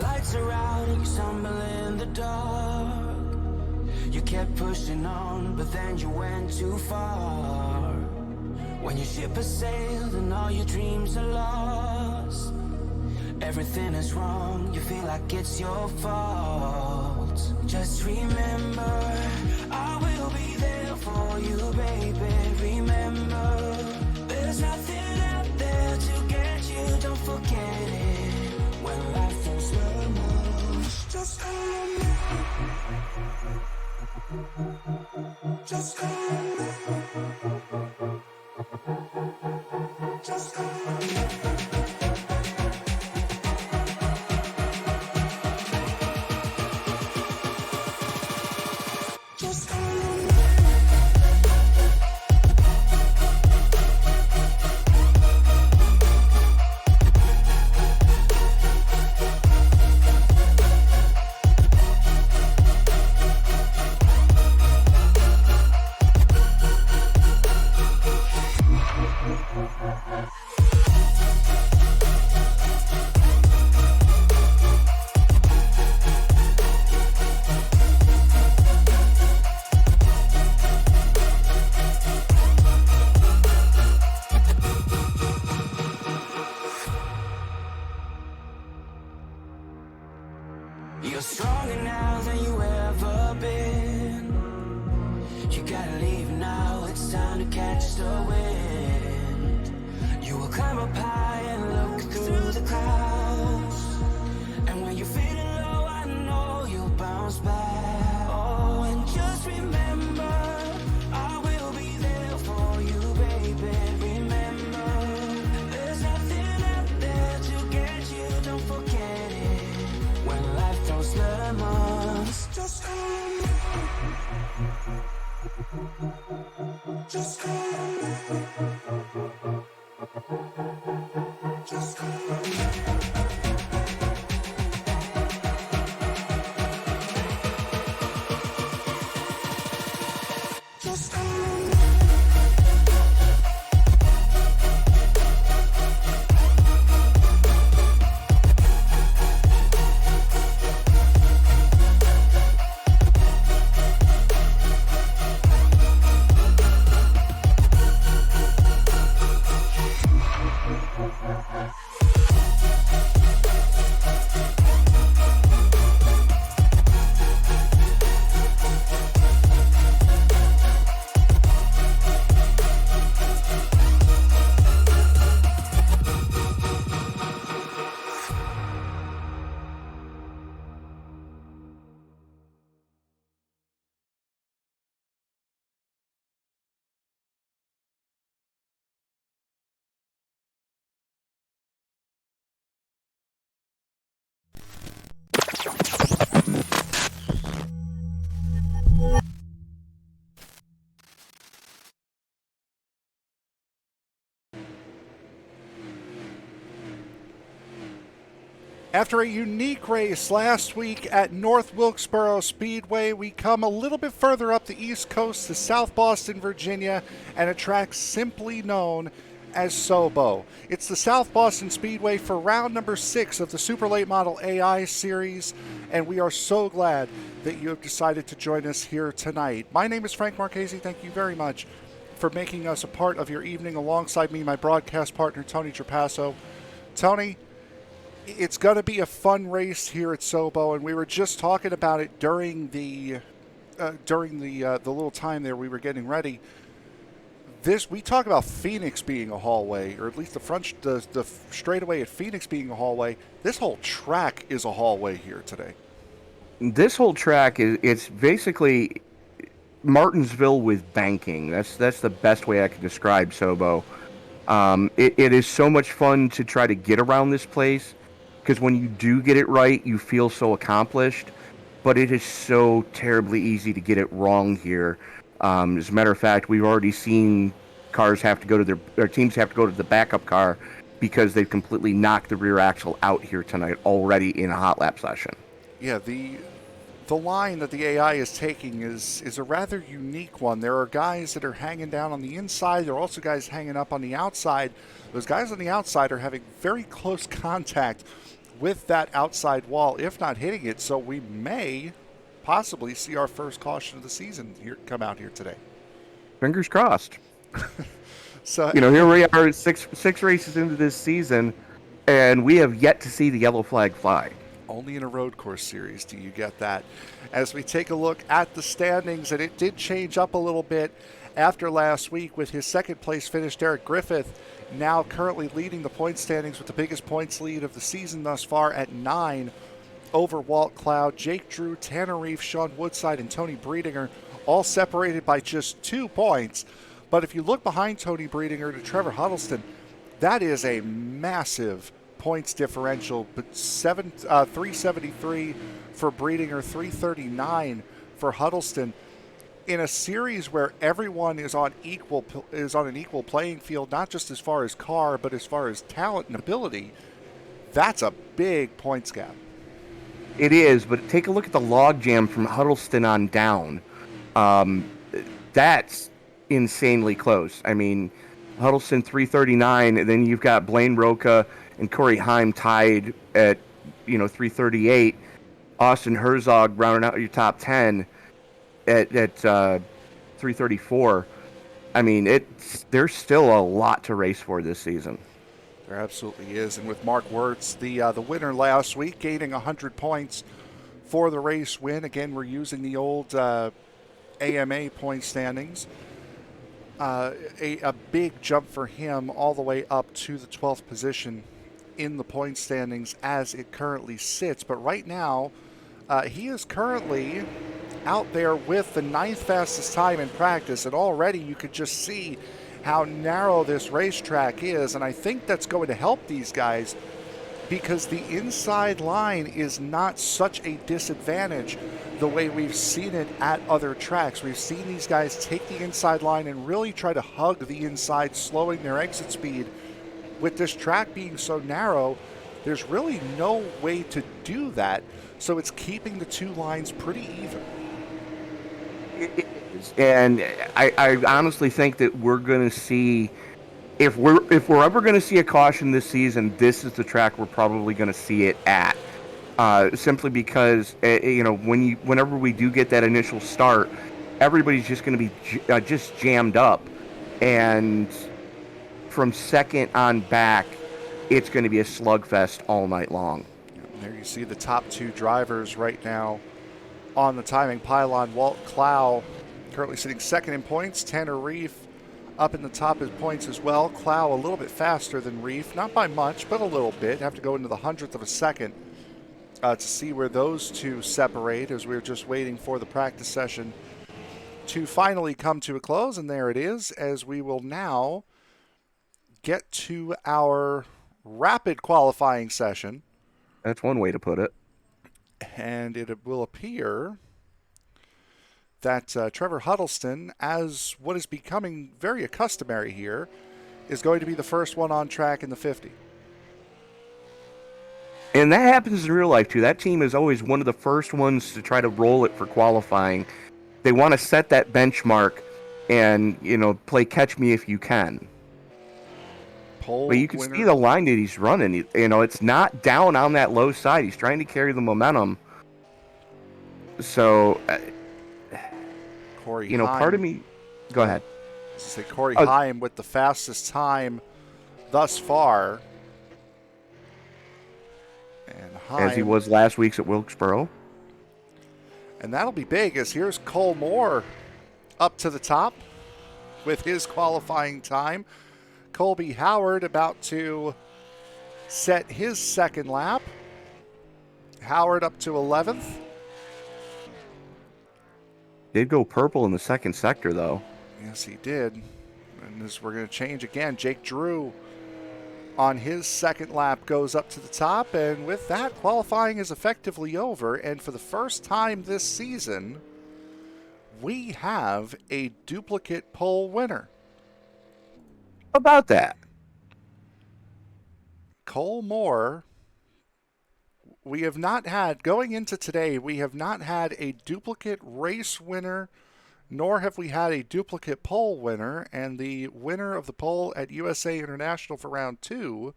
lights are out and you stumble in the dark. You kept pushing on, but then you went too far. When your ship has sailed and all your dreams are lost, everything is wrong, you feel like it's your fault. Just remember, I will be there for you, baby. Remember, there's nothing out there to get you, don't forget it. When life throws lemons, just hold me. Just hold me. Just hold me. You're stronger now than you ever been. You gotta leave now, it's time to catch the wind. You will climb up high and look through the clouds. And when you're feeling low, I know you'll bounce back. Oh, and just remember, I will be there for you, baby. Remember, there's nothing out there to get you, don't forget it. When life throws lemons, just hold me. Just hold me. Just hold me. Just hold me. After a unique race last week at North Wilkesboro Speedway, we come a little bit further up the East Coast to South Boston, Virginia, and a track simply known as SoBo. It's the South Boston Speedway for round number 6 of the Super Late Model AI series, and we are so glad that you have decided to join us here tonight. My name is Frank Marchese. Thank you very much for making us a part of your evening alongside me, my broadcast partner, Toni Trapasso. Toni, it's going to be a fun race here at SoBo, and we were just talking about it during the little time there we were getting ready. We talk about Phoenix being a hallway, or at least the straightaway at Phoenix being a hallway. This whole track is a hallway here today. This whole track it's basically Martinsville with banking. That's the best way I can describe SoBo. It is so much fun to try to get around this place, because when you do get it right, you feel so accomplished. But it is so terribly easy to get it wrong here. As a matter of fact, we've already seen cars have to go to their teams have to go to the backup car because they've completely knocked the rear axle out here tonight already in a hot lap session. Yeah, the line that the AI is taking is a rather unique one. There are guys that are hanging down on the inside. There are also guys hanging up on the outside. Those guys on the outside are having very close contact with that outside wall, if not hitting it. So we may possibly see our first caution of the season here come out here today. Fingers crossed. So here we are, six races into this season, and we have yet to see the yellow flag fly. Only in a road course series do you get that. As we take a look at the standings, and it did change up a little bit after last week with his second place finish, Derek Griffith, now currently leading the point standings with the biggest points lead of the season thus far at 9 over Walt Clough. Jake Drew, Tanner Reef, Sean Woodside, and Toni Breidinger all separated by just 2 points. But if you look behind Toni Breidinger to Trevor Huddleston, that is a massive points differential, but 373 for Breidinger, 339 for Huddleston. In a series where everyone is on an equal playing field, not just as far as car, but as far as talent and ability, that's a big points gap. It is, but take a look at the logjam from Huddleston on down. That's insanely close. I mean, Huddleston 339, and then you've got Blaine Roca and Corey Heim tied at 338. Austin Herzog rounding out your top 10 at 334. I mean, there's still a lot to race for this season. There absolutely is. And with Mark Wertz, the winner last week, gaining 100 points for the race win. Again, we're using the old AMA point standings. A big jump for him all the way up to the 12th position in the point standings as it currently sits. But right now, he is currently out there with the 9th fastest time in practice, and already you could just see how narrow this racetrack is, and I think that's going to help these guys because the inside line is not such a disadvantage the way we've seen it at other tracks. We've seen these guys take the inside line and really try to hug the inside, slowing their exit speed. With this track being so narrow, there's really no way to do that, so it's keeping the 2 lines pretty even. And I honestly think that we're going to see, if we're ever going to see a caution this season, this is the track we're probably going to see it at. Simply because whenever we do get that initial start, everybody's just going to be just jammed up, and from second on back, it's going to be a slugfest all night long. There you see the top 2 drivers right now on the timing pylon. Walt Clough currently sitting second in points. Tanner Reef up in the top in points as well. Clough a little bit faster than Reef, not by much, but a little bit. Have to go into the 100th of a second to see where those 2 separate, as we're just waiting for the practice session to finally come to a close. And there it is, as we will now get to our rapid qualifying session. That's one way to put it. And it will appear that Trevor Huddleston, as what is becoming very customary here, is going to be the first one on track in the 50. And that happens in real life, too. That team is always one of the first ones to try to roll it for qualifying. They want to set that benchmark and, play catch me if you can. Pole But you can winner. see the line that he's running. It's not down on that low side. He's trying to carry the momentum. So, Corey part of Heim. me... Go ahead. Say Corey Heim with the fastest time thus far. And Heim, as he was last week's at Wilkesboro. And that'll be big, as here's Cole Moore up to the top with his qualifying time. Colby Howard about to set his second lap. Howard up to 11th. Did go purple in the second sector, though. Yes, he did. And as we're going to change again, Jake Drew on his second lap goes up to the top. And with that, qualifying is effectively over. And for the first time this season, we have a duplicate pole winner. How about that? Cole Moore, we have not had, going into today, we have not had a duplicate race winner, nor have we had a duplicate pole winner. And the winner of the pole at USA International for round 2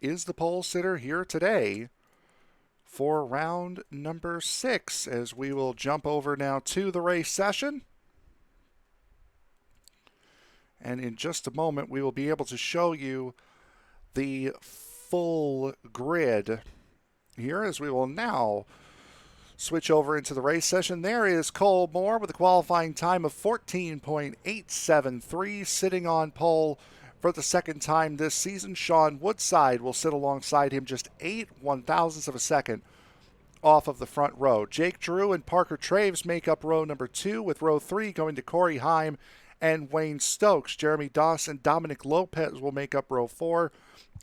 is the pole sitter here today for round number 6, as we will jump over now to the race session. And in just a moment, we will be able to show you the full grid here, as we will now switch over into the race session. There is Cole Moore with a qualifying time of 14.873, sitting on pole for the second time this season. Sean Woodside will sit alongside him just 8/1000ths of a second off of the front row. Jake Drew and Parker Traves make up row number 2, with row 3 going to Corey Heim and Wayne Stokes. Jeremy Doss and Dominic Lopez will make up row 4.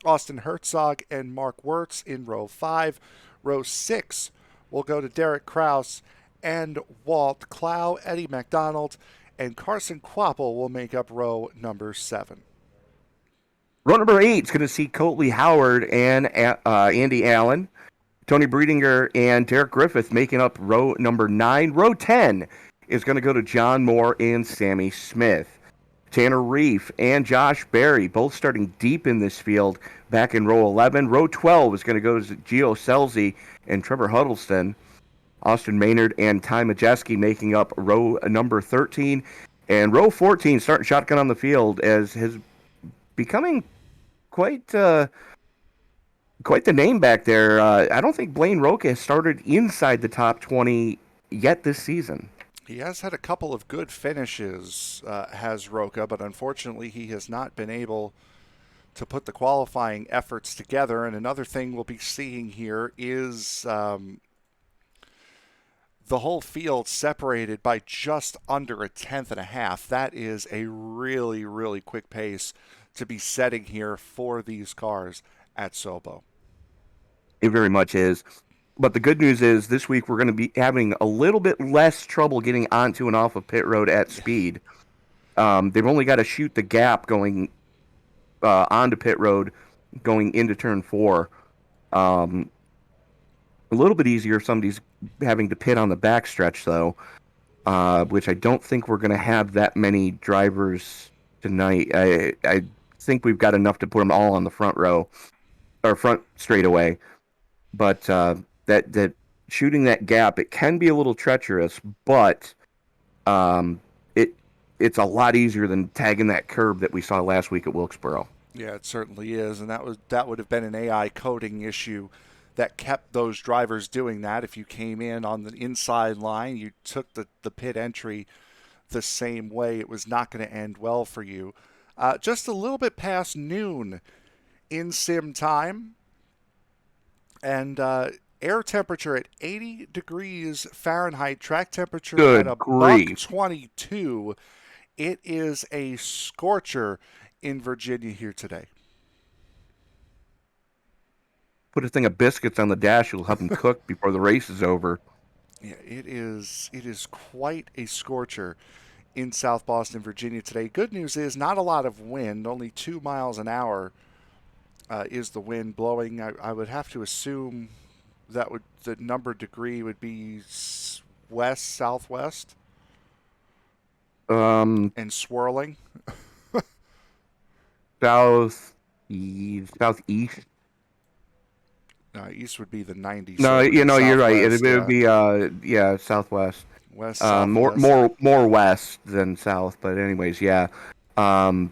Austin Herzog and Mark Wertz in row 5. Row 6 will go to Derek Kraus and Walt Clough. Eddie McDonald and Carson Quapple will make up row number 7. Row number 8 is going to see Cotley Howard and Andy Allen. Toni Breidinger and Derek Griffith making up row number 9. Row 10 is going to go to John Moore and Sammy Smith. Tanner Reef and Josh Berry both starting deep in this field back in row 11. Row 12 is going to go to Gio Selzy and Trevor Huddleston. Austin Maynard and Ty Majeski making up row number 13. And row 14 starting shotgun on the field as his becoming quite the name back there. I don't think Blaine Roca has started inside the top 20 yet this season. He has had a couple of good finishes, has Roca, but unfortunately he has not been able to put the qualifying efforts together. And another thing we'll be seeing here is the whole field separated by just under a tenth and a half. That is a really, really quick pace to be setting here for these cars at SoBo. It very much is. But the good news is this week we're going to be having a little bit less trouble getting onto and off of pit road at speed. They've only got to shoot the gap going onto pit road going into turn 4. A little bit easier if somebody's having to pit on the backstretch, though, which I don't think we're going to have that many drivers tonight. I think we've got enough to put them all on the front row or front straightaway. But that shooting that gap, it can be a little treacherous, but it's a lot easier than tagging that curb that we saw last week at Wilkesboro. Yeah, it certainly is, and that would have been an AI coding issue that kept those drivers doing that. If you came in on the inside line, you took the pit entry the same way, it was not going to end well for you. Just a little bit past noon in sim time, and air temperature at 80 degrees Fahrenheit, track temperature Good at a grief. buck 22. It is a scorcher in Virginia here today. Put a thing of biscuits on the dash, you'll have them cooked before the race is over. Yeah, it is quite a scorcher in South Boston, Virginia today. Good news is not a lot of wind, only 2 miles an hour is the wind blowing. I would have to assume that the number degree would be west, southwest, and swirling. Southeast. East would be the 90s. No, so you're right. It southwest, would be southwest. west, More southwest. more west than south, but anyways, yeah. Um,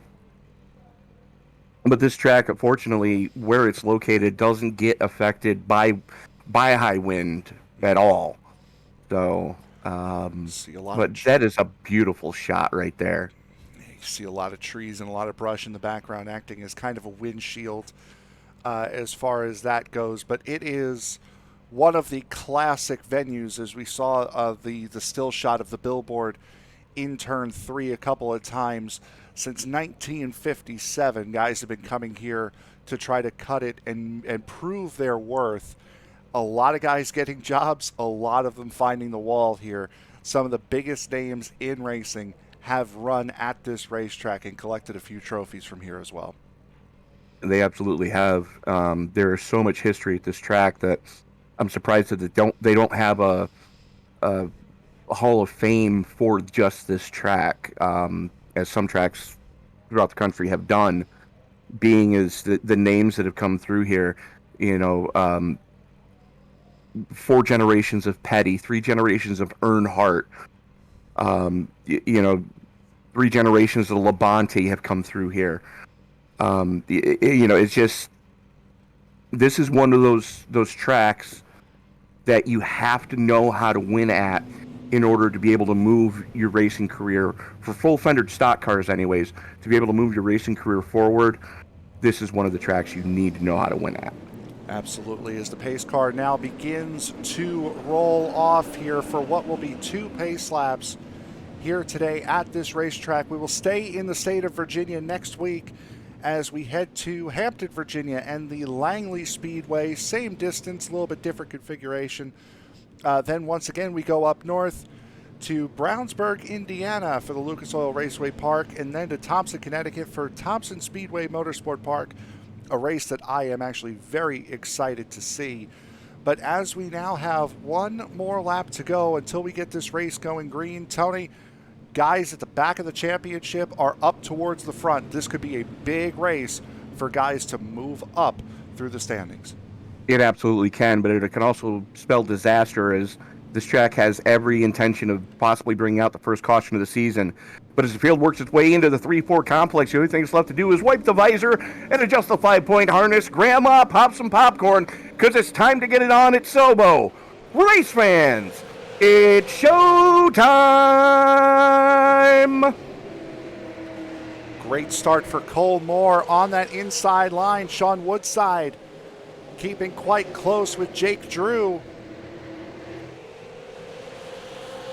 but this track, unfortunately, where it's located, doesn't get affected by high wind at all. So, See a lot but that is a beautiful shot right there. You see a lot of trees and a lot of brush in the background, acting as kind of a windshield as far as that goes. But it is one of the classic venues, as we saw the still shot of the billboard in turn 3 a couple of times. Since 1957, guys have been coming here to try to cut it and prove their worth. A lot of guys getting jobs, a lot of them finding the wall here. Some of the biggest names in racing have run at this racetrack and collected a few trophies from here as well. They absolutely have. There is so much history at this track that I'm surprised that they don't have a Hall of Fame for just this track, as some tracks throughout the country have done. Being as the names that have come through here, 4 generations of Petty, 3 generations of Earnhardt, 3 generations of Labonte have come through here. It's just, this is one of those tracks that you have to know how to win at in order to be able to move your racing career, for full-fendered stock cars anyways, to be able to move your racing career forward. This is one of the tracks you need to know how to win at. Absolutely. As the pace car now begins to roll off here for what will be 2 pace laps here today at this racetrack. We will stay in the state of Virginia next week as we head to Hampton, Virginia, and the Langley Speedway. Same distance, a little bit different configuration. Then once again, we go up north to Brownsburg, Indiana for the Lucas Oil Raceway Park, and then to Thompson, Connecticut for Thompson Speedway Motorsport Park, a race that I am actually very excited to see. But as we now have one more lap to go until we get this race going green, Tony, guys at the back of the championship are up towards the front. This could be a big race for guys to move up through the standings. It absolutely can, but it can also spell disaster, as this track has every intention of possibly bringing out the first caution of the season. But as the field works its way into the 3-4 complex, the only thing that's left to do is wipe the visor and adjust the 5-point harness. Grandma, pop some popcorn, because it's time to get it on at SoBo. Race fans, it's showtime! Great start for Cole Moore on that inside line. Sean Woodside keeping quite close with Jake Drew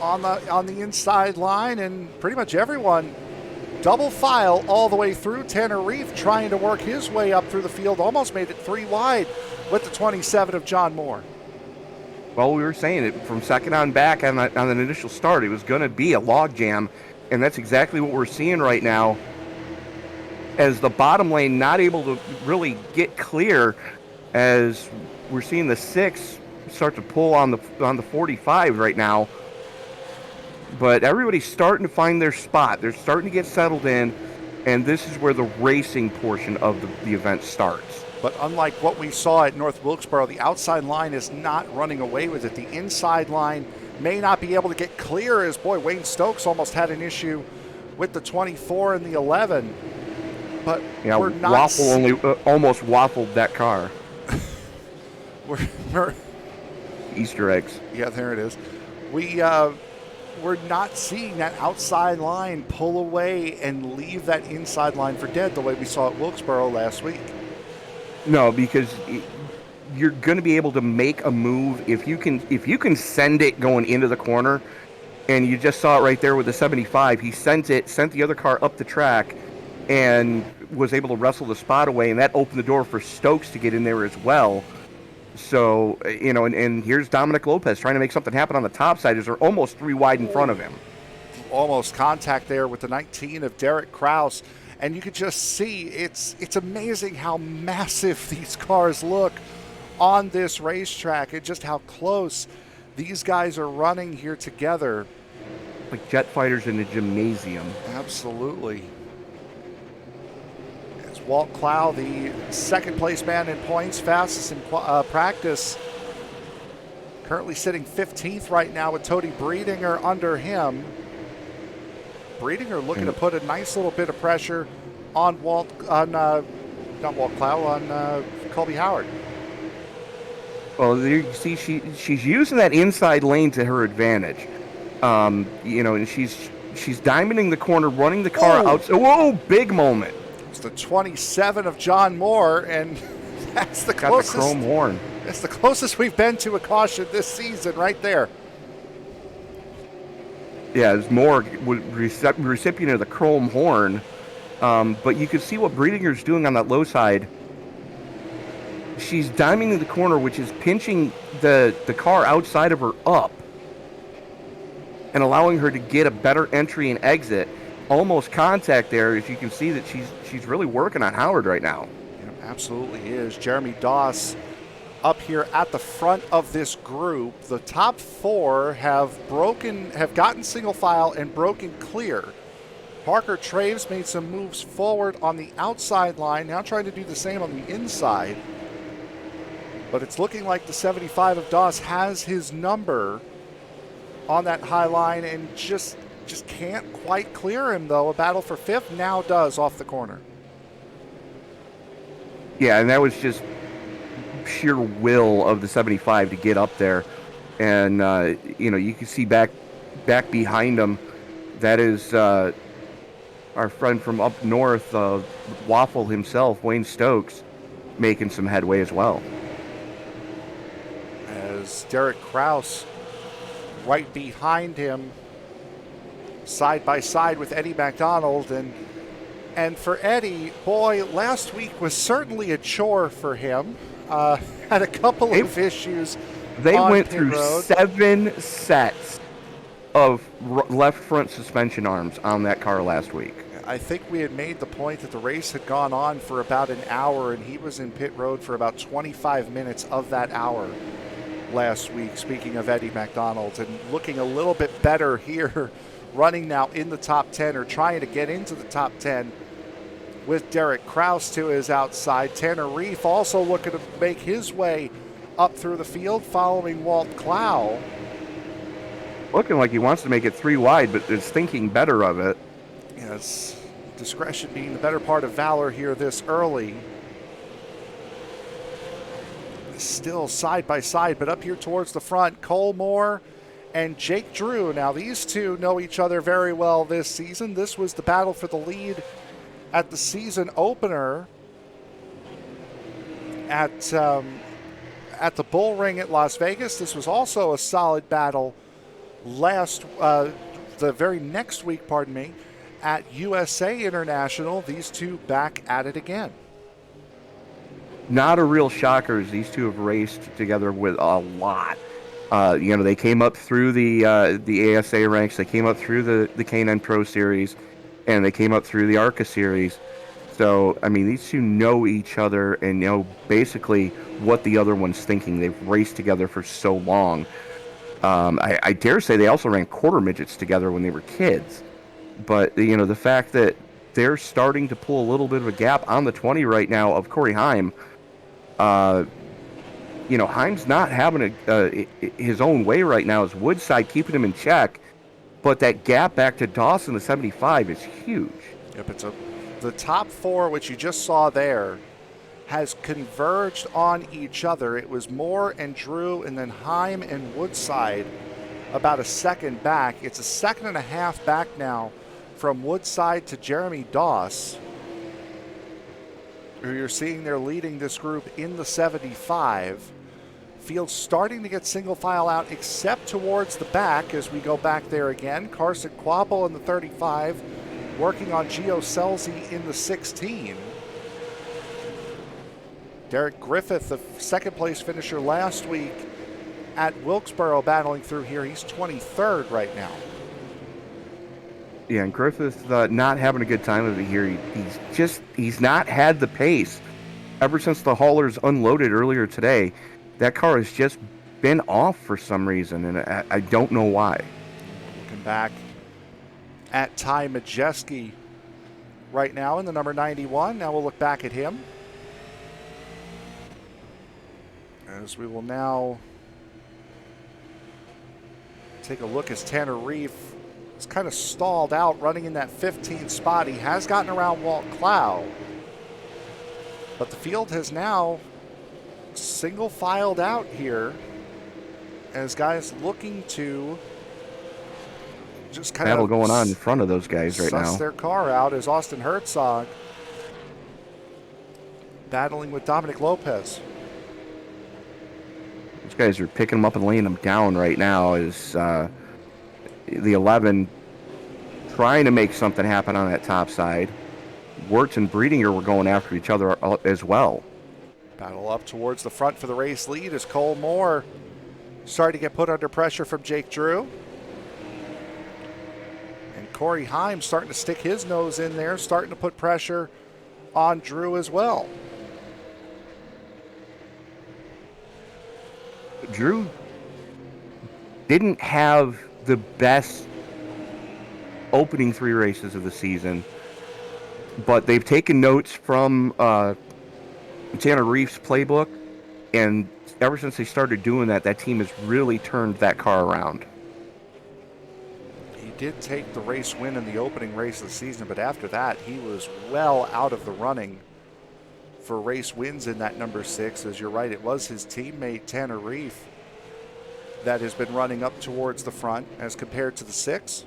on the inside line, and pretty much everyone double file all the way through. Tanner Reef trying to work his way up through the field, almost made it 3 wide with the 27 of John Moore. Well, we were saying it from second on back on an initial start. It was going to be a logjam, and that's exactly what we're seeing right now, as the bottom lane not able to really get clear, as we're seeing the 6 start to pull on the 45 right now. But everybody's starting to find their spot. They're starting to get settled in, and this is where the racing portion of the event starts. But unlike what we saw at North Wilkesboro, the outside line is not running away with it. The inside line may not be able to get clear, as, boy, Wayne Stokes almost had an issue with the 24 and the 11. But yeah, we're not... Waffle almost waffled that car. we're Easter eggs. Yeah, there it is. We're not seeing that outside line pull away and leave that inside line for dead the way we saw at Wilkesboro last week. No, because you're going to be able to make a move if you can send it going into the corner, and you just saw it right there with the 75. He sent the other car up the track and was able to wrestle the spot away, and that opened the door for Stokes to get in there as well. So, and here's Dominic Lopez trying to make something happen on the top side, as they're almost 3 wide in front of him. Almost contact there with the 19 of Derek Kraus. And you could just see it's amazing how massive these cars look on this racetrack and just how close these guys are running here together. Like jet fighters in a gymnasium. Absolutely. It's Walt Clough, the second place man in points, fastest in practice. Currently sitting 15th right now with Toni Breidinger under him. Breidinger looking to put a nice little bit of pressure on not Walt Clough, on Colby Howard. Well, there you see she's using that inside lane to her advantage. And she's diamonding the corner, running the car out. Whoa, big moment. It's the 27 of John Moore, and that's the closest. Got the chrome horn. That's the closest we've been to a caution this season, right there. Yeah, it's Moore recipient of the chrome horn, but you can see what Breidinger's doing on that low side. She's diamonding the corner, which is pinching the car outside of her up and allowing her to get a better entry and exit. Almost contact there, as you can see that she's really working on Howard right now. Yeah, absolutely is. Jeremy Doss up here at the front of this group. The top four have gotten single file and broken clear. Parker Traves made some moves forward on the outside line, now trying to do the same on the inside. But it's looking like the 75 of Doss has his number on that high line and just can't quite clear him, though. A battle for fifth now does off the corner. Yeah, and that was just sheer will of the 75 to get up there. And, you can see back behind him, that is our friend from up north, Waffle himself, Wayne Stokes, making some headway as well. As Derek Kraus right behind him, side by side with Eddie MacDonald. And for Eddie, boy, last week was certainly a chore for him. Had a couple of issues. They on went pit through road. 7 sets of left front suspension arms on that car last week. I think we had made the point that the race had gone on for about an hour, and he was in pit road for about 25 minutes of that hour last week, speaking of Eddie MacDonald, and looking a little bit better here, running now in the top 10 or trying to get into the top 10 with Derek Kraus to his outside. Tanner Reef also looking to make his way up through the field following Walt Clough. Looking like he wants to make it 3 wide, but is thinking better of it. Yes, discretion being the better part of valor here this early. Still side by side, but up here towards the front, Cole Moore and Jake Drew. Now, these two know each other very well this season. This was the battle for the lead at the season opener at the Bull Ring at Las Vegas. This was also a solid battle the very next week, at USA International. These two back at it again. Not a real shocker, as these two have raced together with a lot. They came up through the ASA ranks, they came up through the K9 Pro Series, and they came up through the ARCA Series. So, these two know each other and know basically what the other one's thinking. They've raced together for so long. I dare say they also ran quarter midgets together when they were kids. But, the fact that they're starting to pull a little bit of a gap on the 20 right now of Corey Heim. Heim's not having his own way right now as Woodside keeping him in check. But that gap back to Dawson, the 75, is huge. Yep, the top four, which you just saw there, has converged on each other. It was Moore and Drew, and then Heim and Woodside about a second back. It's a second and a half back now from Woodside to Jeremy Doss, who you're seeing there leading this group in the 75. Field starting to get single file out, except towards the back as we go back there again. Carson Quapple in the 35, working on Gio Selzy in the 16. Derek Griffith, the second place finisher last week at Wilkesboro, battling through here. He's 23rd right now. Yeah, and Griffith not having a good time of it here. He's not had the pace ever since the haulers unloaded earlier today. That car has just been off for some reason, and I don't know why. Looking back at Ty Majeski right now in the number 91. Now we'll look back at him, as we will now take a look as Tanner Reef is kind of stalled out running in that 15th spot. He has gotten around Walt Clough, but the field has now single filed out here as guys looking to just kind battle of going on in front of those guys right now. suss their car out as Austin Herzog battling with Dominic Lopez. Those guys are picking them up and laying them down right now as the 11 trying to make something happen on that top side. Wertz and Breidinger were going after each other as well. Battle up towards the front for the race lead as Cole Moore started to get put under pressure from Jake Drew. And Corey Heim starting to stick his nose in there, starting to put pressure on Drew as well. Drew didn't have the best opening 3 races of the season, but they've taken notes from Tanner Reef's playbook, and ever since they started doing that, that team has really turned that car around. He did take the race win in the opening race of the season, but after that, he was well out of the running for race wins in that number 6. As you're right, it was his teammate Tanner Reef that has been running up towards the front as compared to the 6.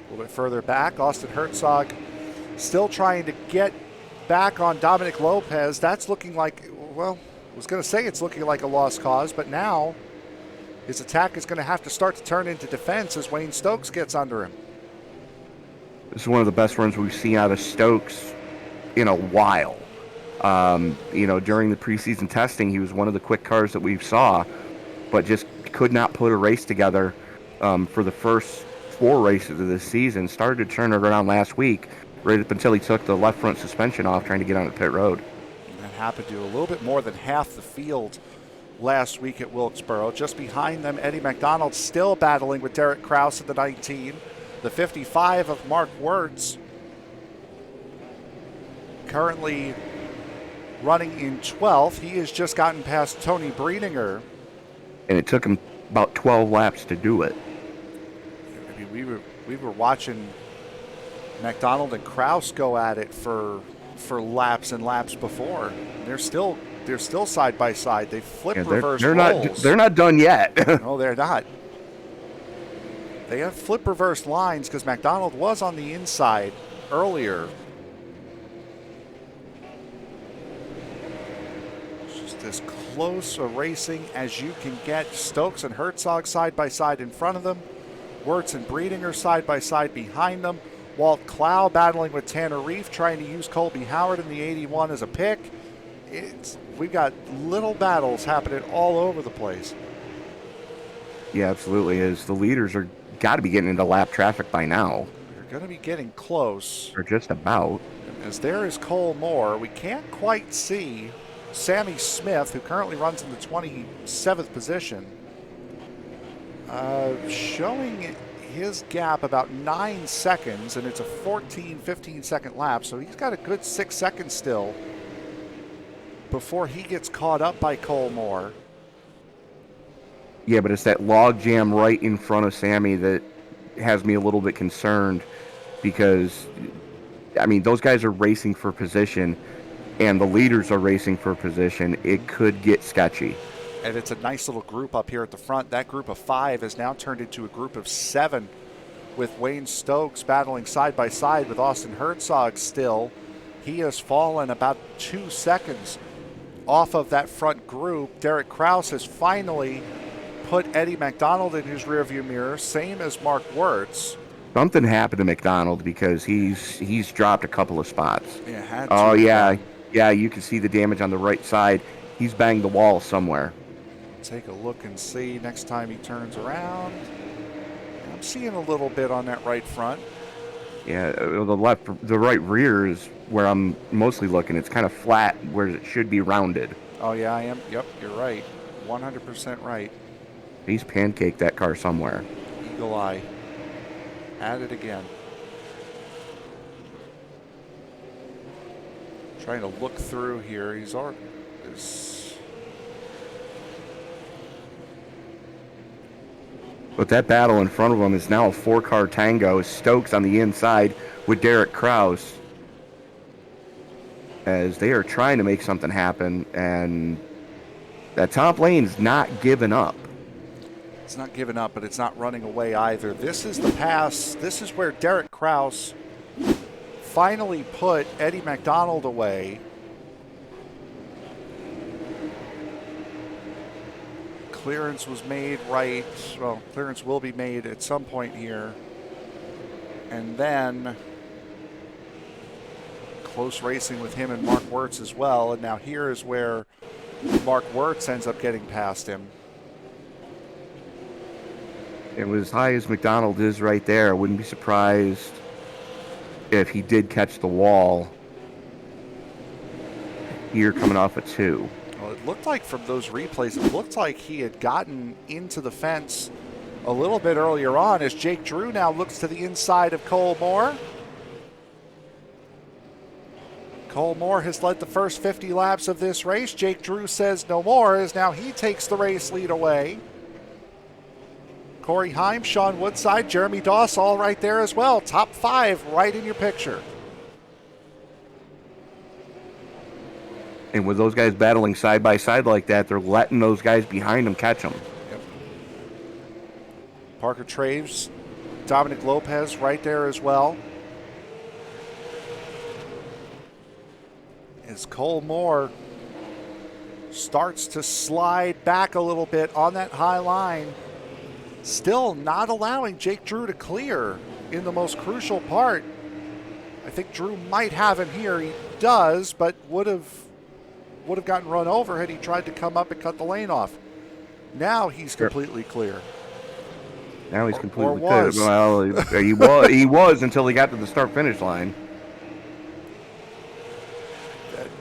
A little bit further back, Austin Herzog still trying to get back on Dominic Lopez. That's looking like, well, I was going to say it's looking like a lost cause, but now his attack is going to have to start to turn into defense as Wayne Stokes gets under him. This is one of the best runs we've seen out of Stokes in a while. During the preseason testing, he was one of the quick cars that we saw, but just could not put a race together for the first 4 races of this season. Started to turn it around last week, right up until he took the left front suspension off trying to get on the pit road. That happened to a little bit more than half the field last week at Wilkesboro. Just behind them, Eddie McDonald still battling with Derek Kraus at the 19. The 55 of Mark Wertz currently running in 12th. He has just gotten past Toni Breidinger. And it took him about 12 laps to do it. I mean, we were watching McDonald and Kraus go at it for laps and laps before. They're still side by side. They flip reverse roles. They're not done yet. No, they're not. They have flip reverse lines because McDonald was on the inside earlier. It's just as close a racing as you can get. Stokes and Herzog side by side in front of them. Wertz and Breidinger side by side behind them. Walt Clough battling with Tanner Reef, trying to use Colby Howard in the 81 as a pick. We've got little battles happening all over the place. Yeah, absolutely. As the leaders are got to be getting into lap traffic by now. They're going to be getting close. Or just about. As there is Cole Moore. We can't quite see Sammy Smith, who currently runs in the 27th position, showing his gap about 9 seconds, and it's a 15 second lap, so he's got a good 6 seconds still before he gets caught up by Cole Moore. Yeah, but it's that log jam right in front of Sammy that has me a little bit concerned, because, I mean, those guys are racing for position, and the leaders are racing for position. It could get sketchy. And it's a nice little group up here at the front. That group of 5 has now turned into a group of 7, with Wayne Stokes battling side by side with Austin Herzog still. He has fallen about 2 seconds off of that front group. Derek Kraus has finally put Eddie McDonald in his rearview mirror, same as Mark Wertz. Something happened to McDonald because he's dropped a couple of spots. Yeah, had to. Oh, yeah. Yeah, you can see the damage on the right side. He's banged the wall somewhere. Take a look and see next time he turns around. I'm seeing a little bit on that right front. Yeah, the right rear is where I'm mostly looking. It's kind of flat where it should be rounded. Oh, yeah, I am. Yep, you're right. 100% right. He's pancaked that car somewhere. Eagle eye. At it again. Trying to look through here. He's already... But that battle in front of him is now a 4-car tango. Stokes on the inside with Derek Kraus, as they are trying to make something happen, and that top lane's not giving up. It's not giving up, but it's not running away either. This is the pass. This is where Derek Kraus finally put Eddie McDonald away. Clearance was made right. Well, clearance will be made at some point here. And then close racing with him and Mark Wertz as well. And now here is where Mark Wertz ends up getting past him. It was as high as McDonald is right there. I wouldn't be surprised if he did catch the wall here coming off a 2. Well, it looked like from those replays, it looked like he had gotten into the fence a little bit earlier on as Jake Drew now looks to the inside of Cole Moore. Cole Moore has led the first 50 laps of this race. Jake Drew says no more as now he takes the race lead away. Corey Heim, Sean Woodside, Jeremy Doss all right there as well. Top 5 right in your picture. And with those guys battling side by side like that, they're letting those guys behind them catch them. Yep. Parker Traves, Dominic Lopez right there as well. As Cole Moore starts to slide back a little bit on that high line, still not allowing Jake Drew to clear in the most crucial part. I think Drew might have him here. He does, but would have gotten run over had he tried to come up and cut the lane off. Now he's completely clear. Now he's completely clear. Well, he was until he got to the start-finish line.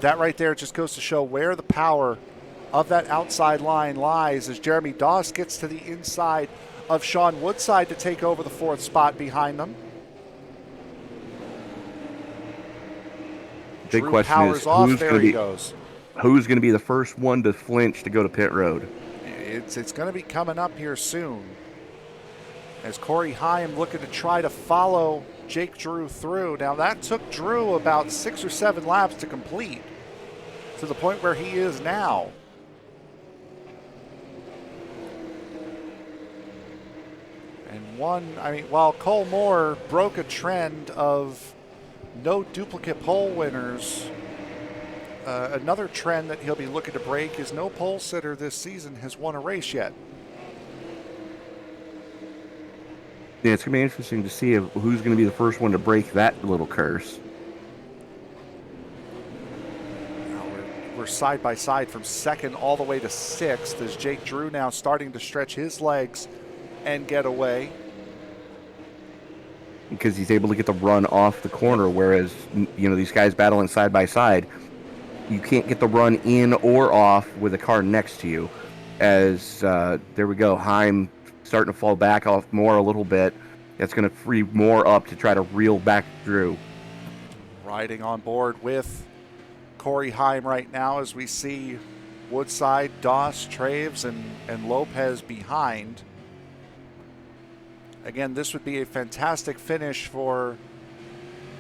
That right there just goes to show where the power of that outside line lies as Jeremy Doss gets to the inside of Sean Woodside to take over the 4th spot behind them. Big Drew question powers is off. There he goes. Who's going to be the first one to flinch to go to pit road? It's going to be coming up here soon. As Corey Heim looking to try to follow Jake Drew through. Now that took Drew about 6 or 7 laps to complete to the point where he is now. And while Cole Moore broke a trend of no duplicate pole winners, another trend that he'll be looking to break is no pole sitter this season has won a race yet. Yeah, it's going to be interesting to see who's going to be the first one to break that little curse. Now we're side by side from 2nd all the way to 6th as Jake Drew now starting to stretch his legs and get away. Because he's able to get the run off the corner, whereas, these guys battling side by side, you can't get the run in or off with a car next to you. As, there we go, Heim starting to fall back off Moore a little bit. That's going to free Moore up to try to reel back Drew. Riding on board with Corey Heim right now as we see Woodside, Doss, Traves, and Lopez behind. Again, this would be a fantastic finish for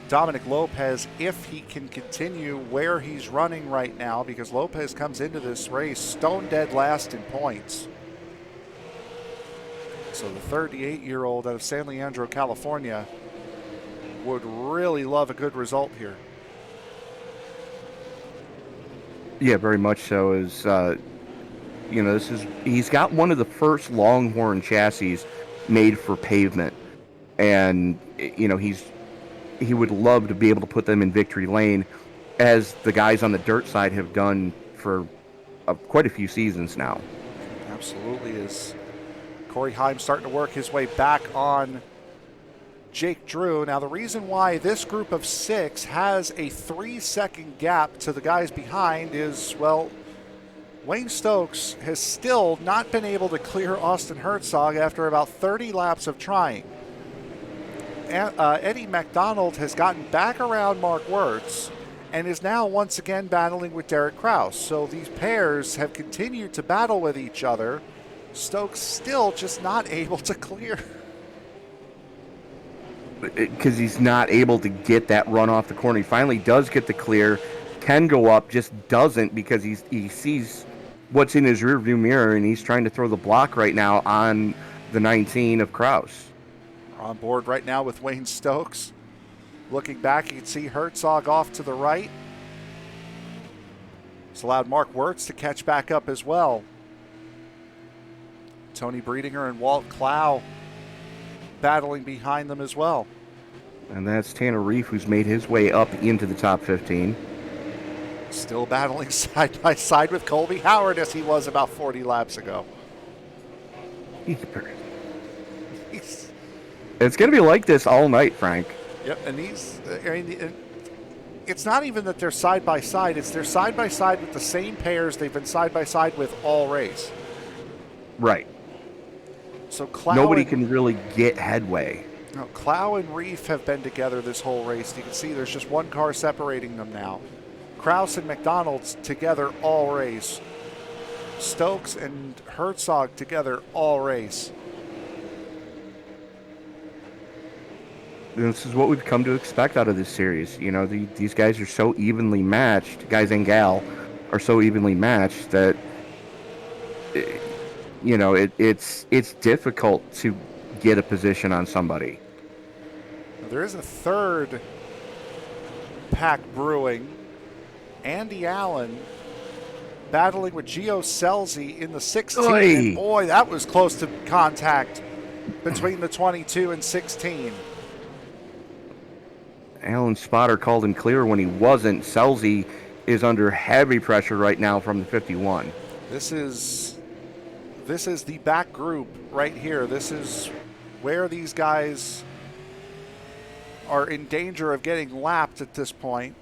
Dominic Lopez if he can continue where he's running right now, because Lopez comes into this race stone dead last in points. So the 38-year-old out of San Leandro, California would really love a good result here. Yeah, very much so. He's got one of the first Longhorn chassis made for pavement, and he would love to be able to put them in victory lane, as the guys on the dirt side have done for quite a few seasons now. Absolutely. As Corey Heim starting to work his way back on Jake Drew. Now, the reason why this group of 6 has a 3-second gap to the guys behind is, well, Wayne Stokes has still not been able to clear Austin Herzog after about 30 laps of trying. Eddie McDonald has gotten back around Mark Wertz and is now once again battling with Derek Kraus. So these pairs have continued to battle with each other. Stokes still just not able to clear. Because he's not able to get that run off the corner. He finally does get the clear, can go up, just doesn't because he sees what's in his rearview mirror, and he's trying to throw the block right now on the 19 of Kraus. We're on board right now with Wayne Stokes. Looking back, you can see Herzog off to the right. It's allowed Mark Wertz to catch back up as well. Toni Breidinger and Walt Clough battling behind them as well. And that's Tanner Reef, who's made his way up into the top 15. Still battling side by side with Colby Howard as he was about 40 laps ago. It's going to be like this all night, Frank. Yep, and it's not even that they're side by side, it's they're side by side with the same pairs they've been side by side with all race. Right. So Clough nobody can really get headway. No, Clough and Reef have been together this whole race. You can see there's just one car separating them now. Kraus and McDonald's together all race. Stokes and Herzog together all race. This is what we've come to expect out of this series. You know, these guys are so evenly matched, guys and gal are so evenly matched that, you know, it's difficult to get a position on somebody. There is a third pack brewing. Andy Allen battling with Gio Scelzi in the 16. And boy, that was close to contact between the 22 and 16. Allen's spotter called him clear when he wasn't. Scelzi is under heavy pressure right now from the 51. This is the back group right here. This is where these guys are in danger of getting lapped at this point.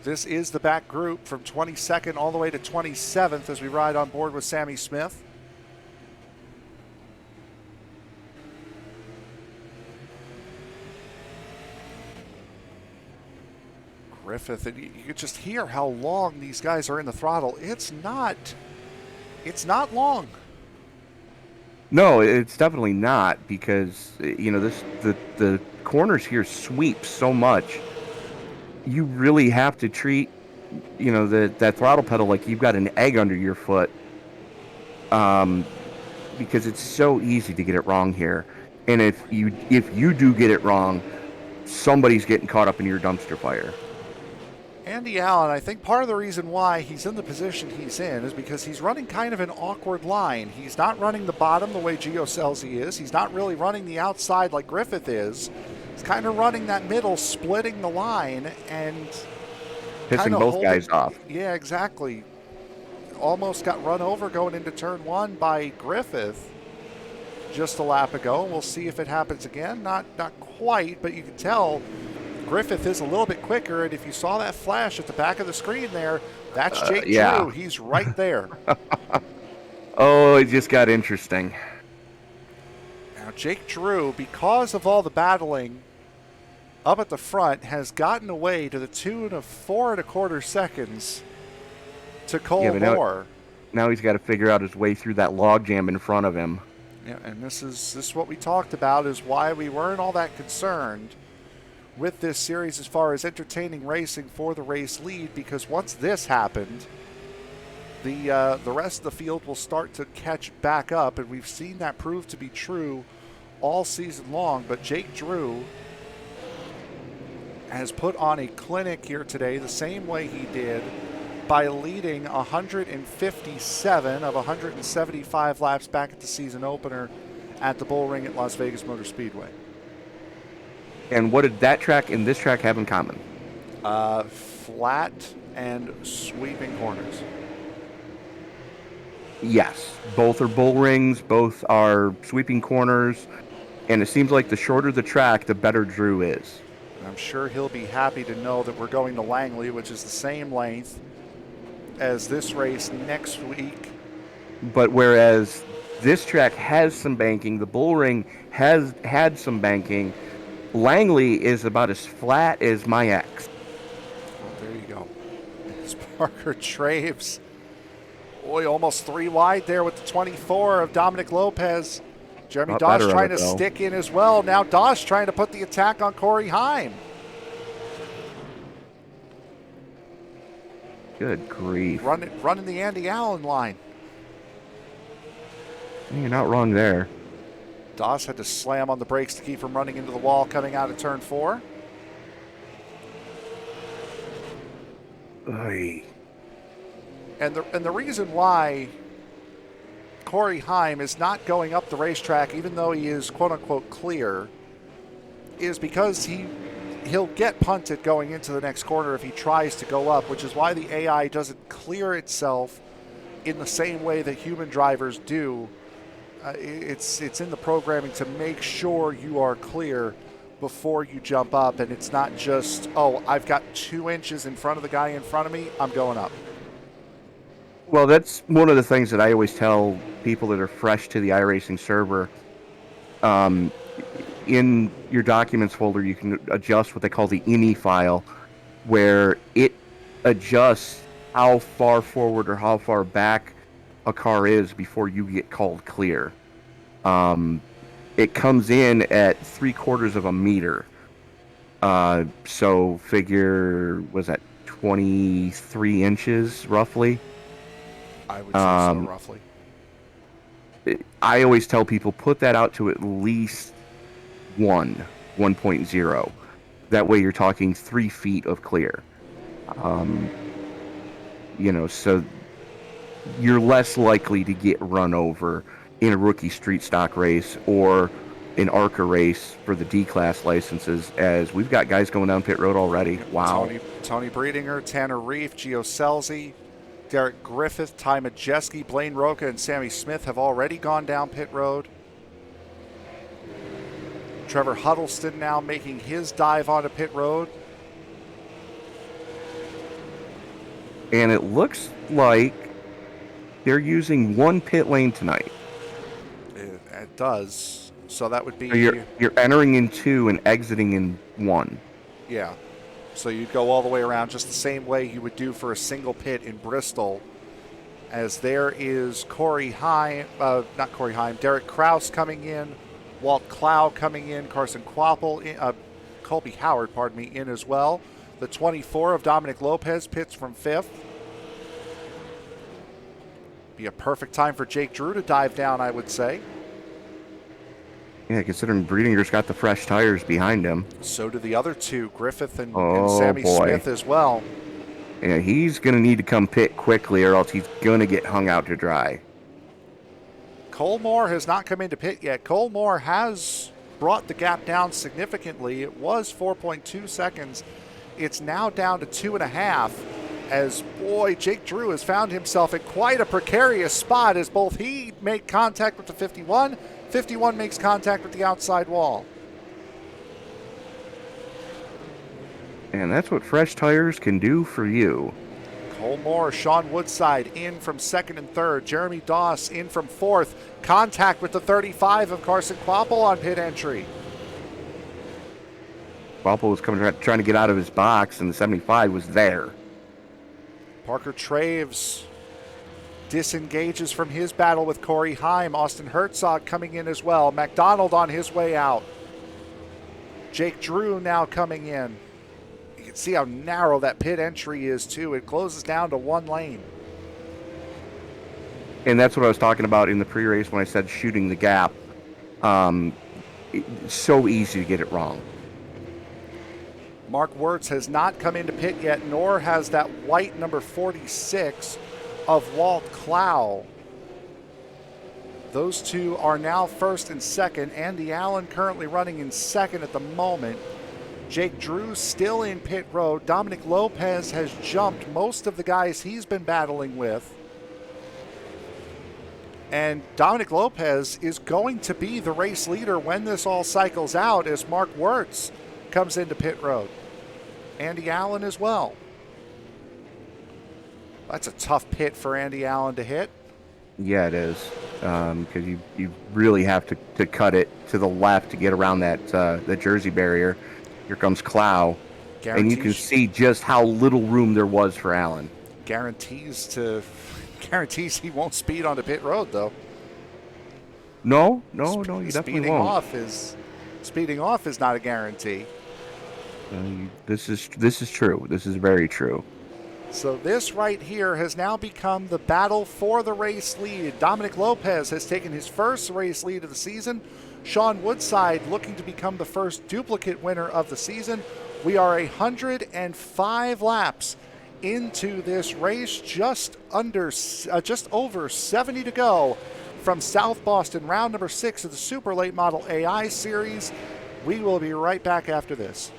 This is the back group from 22nd all the way to 27th as we ride on board with Sammy Smith. Griffith, and you could just hear how long these guys are in the throttle. It's not long. No, it's definitely not, because you know the corners here sweep so much. You really have to treat, you know, that throttle pedal like you've got an egg under your foot, because it's so easy to get it wrong here. And if you do get it wrong, somebody's getting caught up in your dumpster fire. Andy Allen, I think part of the reason why he's in the position he's in is because he's running kind of an awkward line. He's not running the bottom the way Gio Scelzi is. He's not really running the outside like Griffith is. He's kind of running that middle, splitting the line and pissing both guys off. Yeah, exactly. Almost got run over going into turn one by Griffith just a lap ago. We'll see if it happens again. Not quite, but you can tell Griffith is a little bit quicker, and if you saw that flash at the back of the screen there, that's Jake Drew. He's right there. Oh, it just got interesting. Now, Jake Drew, because of all the battling up at the front, has gotten away to the tune of 4 1/4 seconds to Cole Moore. Now he's got to figure out his way through that logjam in front of him. Yeah, and this is what we talked about, is why we weren't all that concerned with this series as far as entertaining racing for the race lead, because once this happened, the rest of the field will start to catch back up, and we've seen that prove to be true all season long. But Jake Drew has put on a clinic here today the same way he did by leading 157 of 175 laps back at the season opener at the Bull Ring at Las Vegas Motor Speedway. And what did that track and this track have in common? Flat and sweeping corners. Yes, both are bull rings, both are sweeping corners, and it seems like the shorter the track, the better Drew is. I'm sure he'll be happy to know that we're going to Langley, which is the same length as this race next week. But whereas this track has some banking, the bull ring has had some banking, Langley is about as flat as my ex. Well, there you go. It's Parker Traves. Boy, almost 3 wide there with the 24 of Dominic Lopez. Jeremy Doss trying to stick in as well. Now Doss trying to put the attack on Corey Heim. Good grief. Running the Andy Allen line. You're not wrong there. Doss had to slam on the brakes to keep from running into the wall coming out of turn 4. Oy. And the reason why Corey Heim is not going up the racetrack, even though he is quote-unquote clear, is because he'll get punted going into the next corner if he tries to go up, which is why the AI doesn't clear itself in the same way that human drivers do. It's in the programming to make sure you are clear before you jump up, and it's not just, oh, I've got 2 inches in front of the guy in front of me, I'm going up. Well, that's one of the things that I always tell people that are fresh to the iRacing server. In your documents folder, you can adjust what they call the INI file, where it adjusts how far forward or how far back a car is before you get called clear. It comes in at 3/4 of a meter. So figure, was that 23 inches roughly? I would say so, roughly. I always tell people put that out to at least 1.0. That way you're talking 3 feet of clear. So you're less likely to get run over in a rookie street stock race or an ARCA race for the D-class licenses, as we've got guys going down pit road already. Wow. Toni Breidinger, Tanner Reef, Gio Selzy, Derek Griffith, Ty Majeski, Blaine Roca, and Sammy Smith have already gone down pit road. Trevor Huddleston now making his dive onto pit road. And it looks like they're using 1 pit lane tonight. It does. So that would be... So you're entering in 2 and exiting in 1. Yeah. So you'd go all the way around just the same way you would do for a single pit in Bristol. As there is Derek Kraus coming in, Walt Clough coming in, Carson Quapple, Colby Howard, in as well. The 24 of Dominic Lopez pits from 5th. Be a perfect time for Jake Drew to dive down, I would say. Yeah, considering Breedinger's got the fresh tires behind him. So do the other 2, Griffith and Sammy Smith as well. Yeah, he's going to need to come pit quickly or else he's going to get hung out to dry. Cole Moore has not come into pit yet. Cole Moore has brought the gap down significantly. It was 4.2 seconds. It's now down to 2.5. As, boy, Jake Drew has found himself in quite a precarious spot as both he made contact with the 51, 51 makes contact with the outside wall. And that's what fresh tires can do for you. Cole Moore, Sean Woodside in from 2nd and 3rd. Jeremy Doss in from 4th. Contact with the 35 of Carson Quapple on pit entry. Quapple was trying to get out of his box, and the 75 was there. Parker Traves disengages from his battle with Corey Heim. Austin Herzog coming in as well. McDonald on his way out. Jake Drew now coming in. You can see how narrow that pit entry is, too. It closes down to 1 lane. And that's what I was talking about in the pre-race when I said shooting the gap. It's so easy to get it wrong. Mark Wertz has not come into pit yet, nor has that white number 46 of Walt Clough. Those 2 are now 1st and 2nd. Andy Allen currently running in 2nd at the moment. Jake Drew still in pit road. Dominic Lopez has jumped most of the guys he's been battling with. And Dominic Lopez is going to be the race leader when this all cycles out as Mark Wertz comes into pit road. Andy Allen as well. That's a tough pit for Andy Allen to hit. Yeah, it is. Because you really have to cut it to the left to get around that the Jersey barrier. Here comes Clough. And you can see just how little room there was for Allen. Guarantees he won't speed onto pit road, though. No, you definitely won't. Speeding off is not a guarantee. This is true. This is very true. So this right here has now become the battle for the race lead. Dominic Lopez has taken his first race lead of the season. Sean Woodside looking to become the first duplicate winner of the season. We are 105 laps into this race, just over 70 to go from South Boston, round number 6 of the Super Late Model AI Series. We will be right back after this.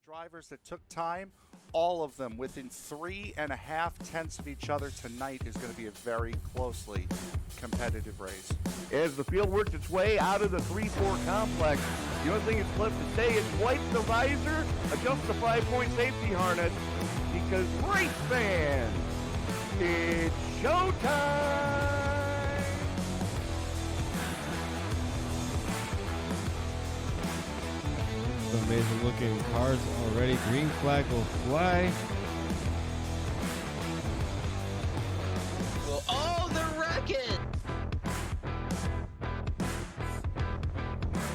Drivers that took time, all of them within 3.5 tenths of each other tonight is going to be a very closely competitive race. As the field works its way out of the 3-4 complex, the only thing that's left to say is wipe the visor, adjust the 5-point safety harness, because race fans, it's showtime! Amazing looking cars already. Green flag will fly. Well, all the racket!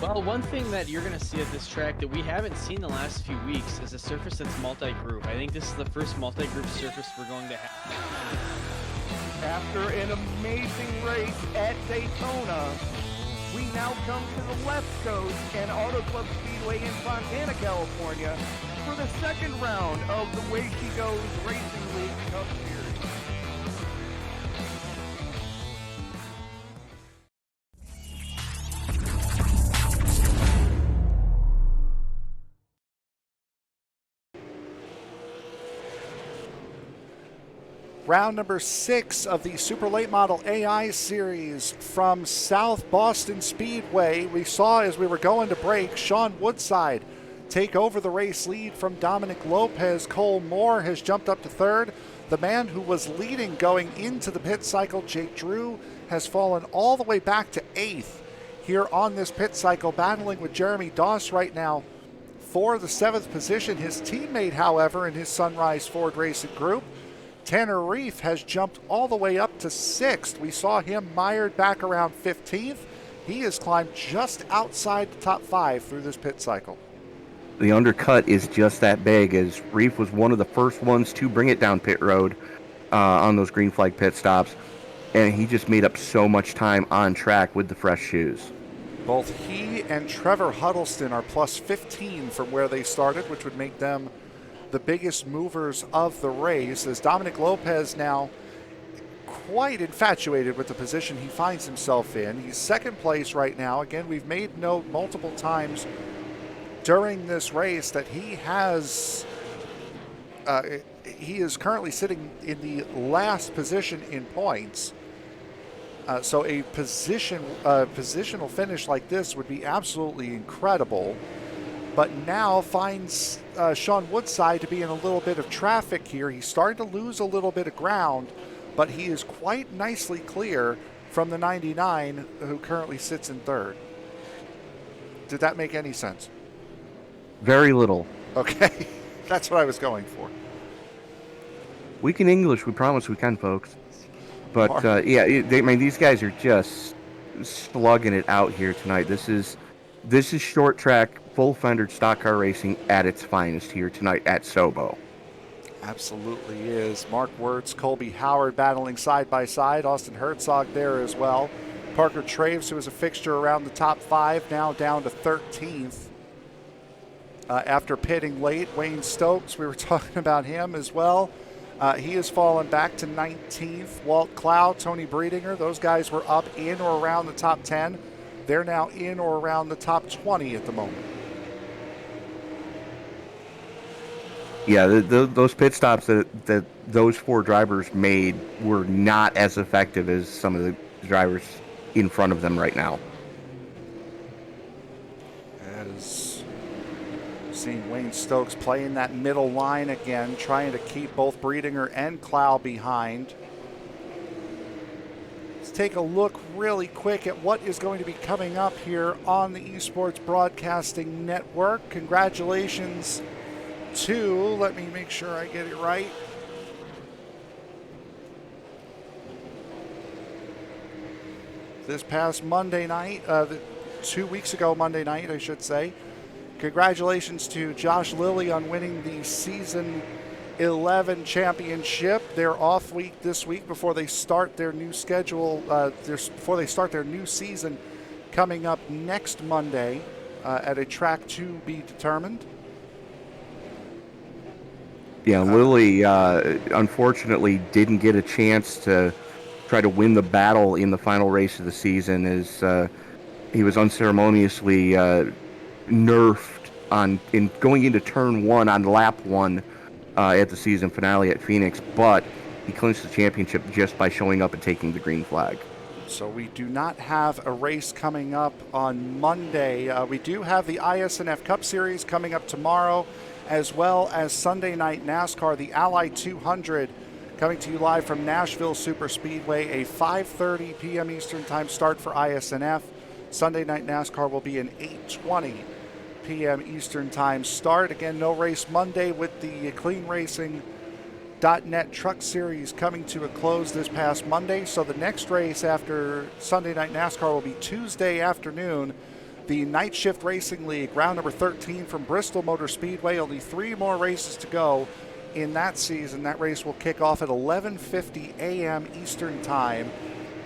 Well, one thing that you're going to see at this track that we haven't seen the last few weeks is a surface that's multi-group. I think this is the first multi-group surface we're going to have. After an amazing race at Daytona, we now come to the left coast and Auto Club Speedway in Fontana, California for the second round of the Way She Goes Racing League Cup Series. Round number 6 of the Super Late Model AI Series from South Boston Speedway. We saw as we were going to break, Sean Woodside take over the race lead from Dominic Lopez. Cole Moore has jumped up to third. The man who was leading going into the pit cycle, Jake Drew, has fallen all the way back to 8th here on this pit cycle, battling with Jeremy Doss right now for the 7th position. His teammate, however, in his Sunrise Ford Racing Group, Tanner Reef, has jumped all the way up to 6th. We saw him mired back around 15th. He has climbed just outside the top 5 through this pit cycle. The undercut is just that big, as Reef was one of the first ones to bring it down pit road on those green flag pit stops, and he just made up so much time on track with the fresh shoes. Both he and Trevor Huddleston are plus 15 from where they started, which would make them the biggest movers of the race, as Dominic Lopez now quite infatuated with the position he finds himself in. He's second place right now. Again, we've made note multiple times during this race that he is currently sitting in the last position in points. So a positional finish like this would be absolutely incredible. But now finds Sean Woodside to be in a little bit of traffic here. He's starting to lose a little bit of ground, but he is quite nicely clear from the 99, who currently sits in third. Did that make any sense? Very little. Okay. That's what I was going for. We can English. We promise we can, folks. But Mark. these guys are just slugging it out here tonight. This is short track, full fendered stock car racing at its finest here tonight at SoBo. Absolutely is. Mark Wertz, Colby Howard battling side by side. Austin Herzog there as well. Parker Traves, who was a fixture around the top 5, now down to 13th. After pitting late, Wayne Stokes, we were talking about him as well. He has fallen back to 19th. Walt Clough, Toni Breidinger, those guys were up in or around the top 10. They're now in or around the top 20 at the moment. Yeah, those pit stops that those 4 drivers made were not as effective as some of the drivers in front of them right now. As seeing Wayne Stokes playing that middle line again, trying to keep both Breidinger and Clough behind. Let's take a look really quick at what is going to be coming up here on the eSports Broadcasting Network. Congratulations to, let me make sure I get it right. This past Monday night, 2 weeks ago Monday night, I should say. Congratulations to Josh Lilly on winning the Season 11 championship. Their off week this week before they start their new schedule, before they start their new season coming up next Monday at a track to be determined. Yeah, Lilly unfortunately didn't get a chance to try to win the battle in the final race of the season, as he was unceremoniously nerfed in going into turn 1 on lap 1 at the season finale at Phoenix, but he clinched the championship just by showing up and taking the green flag. So we do not have a race coming up on Monday. We do have the ISNF Cup Series coming up tomorrow, as well as Sunday Night NASCAR, the Ally 200, coming to you live from Nashville Super Speedway, a 5:30 p.m. Eastern Time start for ISNF. Sunday Night NASCAR will be an 8:20 p.m. Eastern Time start. Again, no race Monday with the Clean Racing.net Truck Series coming to a close this past Monday. So the next race after Sunday Night NASCAR will be Tuesday afternoon. The Night Shift Racing League, round number 13 from Bristol Motor Speedway. Only 3 more races to go in that season. That race will kick off at 11:50 a.m. Eastern Time.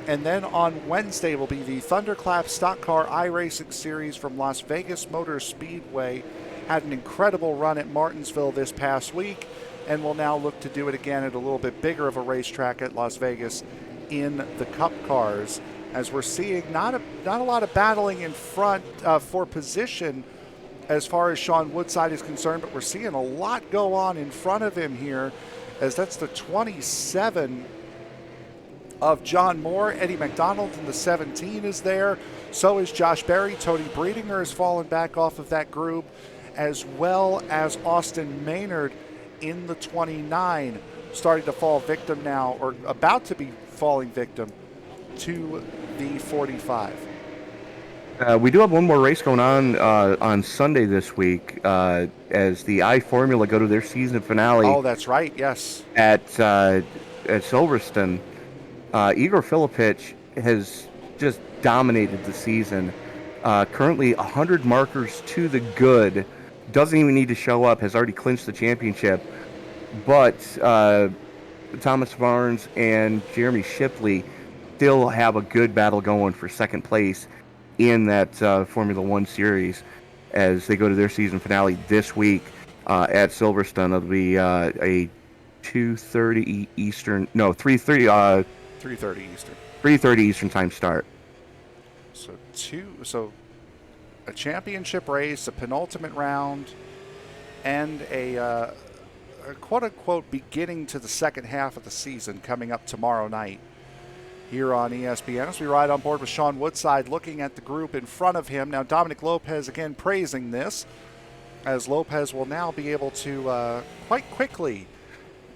And then on Wednesday will be the Thunderclap Stock Car iRacing Series from Las Vegas Motor Speedway. Had an incredible run at Martinsville this past week, and will now look to do it again at a little bit bigger of a racetrack at Las Vegas in the Cup cars, as we're seeing not a lot of battling in front for position as far as Sean Woodside is concerned, but we're seeing a lot go on in front of him here, as that's the 27 of John Moore. Eddie McDonald in the 17 is there. So is Josh Berry. Toni Breidinger has fallen back off of that group, as well as Austin Maynard in the 29, starting to fall victim now, or about to be falling victim to the 45. We do have one more race going on Sunday this week, as the I-Formula go to their season finale. Oh, that's right, yes. At Silverstone. Igor Filipic has just dominated the season. Currently 100 markers to the good. Doesn't even need to show up. Has already clinched the championship. But Thomas Barnes and Jeremy Shipley still have a good battle going for second place in that Formula One series as they go to their season finale this week at Silverstone. It'll be a 2:30 Eastern, no, 3:30. 3:30 Eastern. 3:30 Eastern Time start. So a championship race, a penultimate round, and a quote-unquote beginning to the second half of the season coming up tomorrow night here on ESPN, as we ride on board with Sean Woodside looking at the group in front of him. Now, Dominic Lopez again praising this, as Lopez will now be able to quite quickly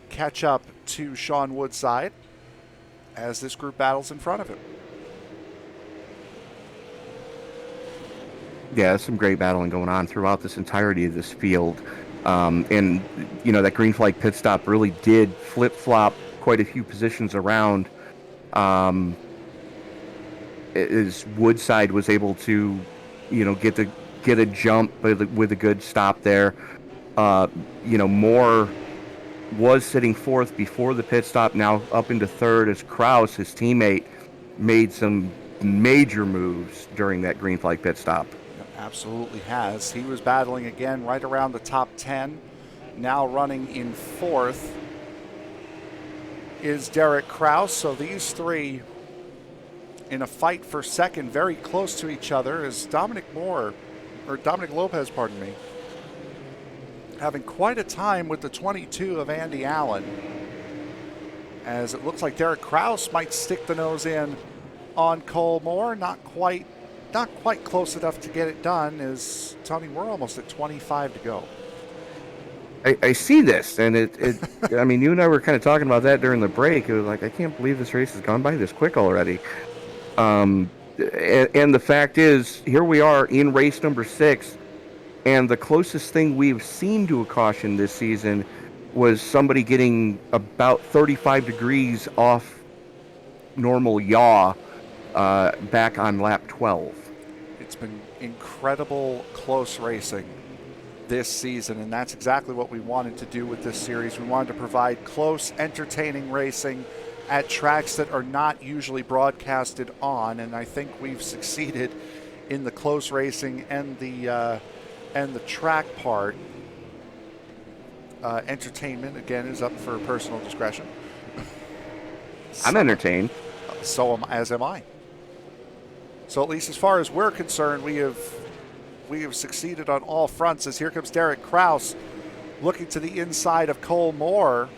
catch up to Sean Woodside as this group battles in front of him. Yeah, some great battling going on throughout this entirety of this field. And, that green flag pit stop really did flip-flop quite a few positions around. As Woodside was able to, get a jump with a good stop there. Moore was sitting fourth before the pit stop, now up into third as Kraus, his teammate, made some major moves during that green flag pit stop. Absolutely has. He was battling again right around the top 10. Now running in fourth is Derek Kraus. So these three in a fight for second, very close to each other, as Dominic Lopez, having quite a time with the 22 of Andy Allen, as it looks like Derek Kraus might stick the nose in on Cole Moore. Not quite close enough to get it done, as Tony, we're almost at 25 to go. I see this, and I mean, you and I were kind of talking about that during the break. It was like, I can't believe this race has gone by this quick already. And the fact is, here we are in race number 6, and the closest thing we've seen to a caution this season was somebody getting about 35 degrees off normal yaw back on lap 12. It's been incredible close racing this season, and that's exactly what we wanted to do with this series. We wanted to provide close, entertaining racing at tracks that are not usually broadcasted on, and I think we've succeeded in the close racing and the track part. Entertainment, again, is up for personal discretion. I'm entertained. As am I. So at least as far as we're concerned, we have succeeded on all fronts, as here comes Derek Kraus looking to the inside of Cole Moore.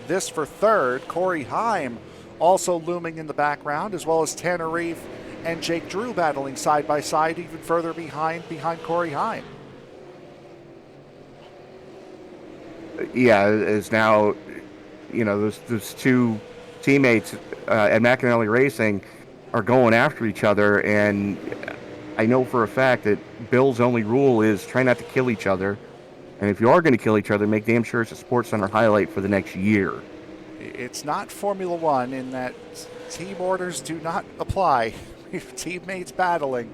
This for third. Corey Heim also looming in the background, as well as Tanner Reef and Jake Drew battling side by side, even further behind Corey Heim. Yeah, as now, those two teammates at McAnally Racing are going after each other, and I know for a fact that Bill's only rule is try not to kill each other, and if you are going to kill each other, make damn sure it's a Sports Center highlight for the next year. It's not Formula One in that team orders do not apply. We have teammates battling.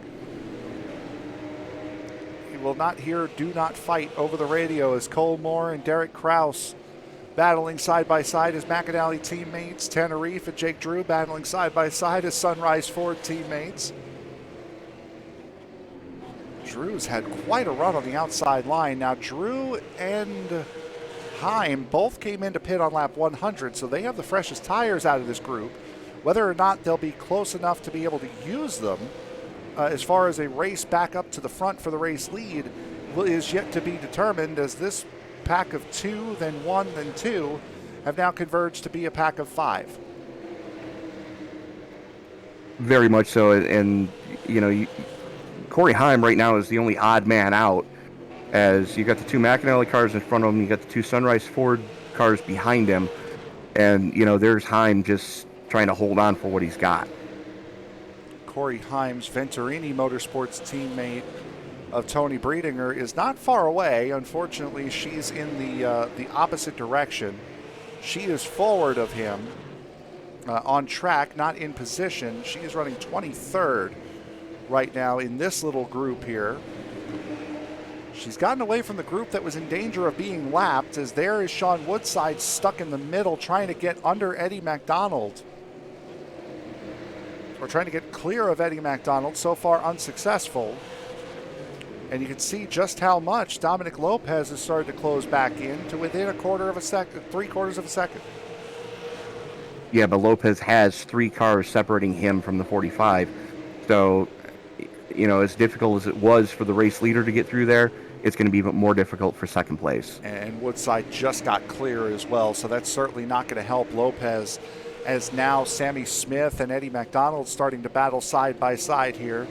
You will not hear "do not fight" over the radio as Cole Moore and Derek Kraus battling side by side as McAnally teammates. Tanner Reef and Jake Drew battling side by side as Sunrise Ford teammates. Drew's had quite a run on the outside line. Now Drew and Heim both came into pit on lap 100, so they have the freshest tires out of this group. Whether or not they'll be close enough to be able to use them as far as a race back up to the front for the race lead is yet to be determined, as this pack of 2, then 1, then 2 have now converged to be a pack of 5. Very much so, and Corey Heim right now is the only odd man out, as you got the two McAnally cars in front of him, you got the two Sunrise Ford cars behind him, and there's Heim just trying to hold on for what he's got. Corey Heim's Venturini Motorsports teammate of Toni Breidinger is not far away. Unfortunately, she's in the opposite direction. She is forward of him on track, not in position. She is running 23rd right now in this little group here. She's gotten away from the group that was in danger of being lapped, as there is Sean Woodside stuck in the middle trying to get under Eddie MacDonald. Or trying to get clear of Eddie MacDonald, so far unsuccessful. And you can see just how much Dominic Lopez has started to close back in to within three-quarters of a second. Yeah, but Lopez has 3 cars separating him from the 45. So, as difficult as it was for the race leader to get through there, it's going to be even more difficult for second place. And Woodside just got clear as well, so that's certainly not going to help Lopez, as now Sammy Smith and Eddie MacDonald starting to battle side by side here.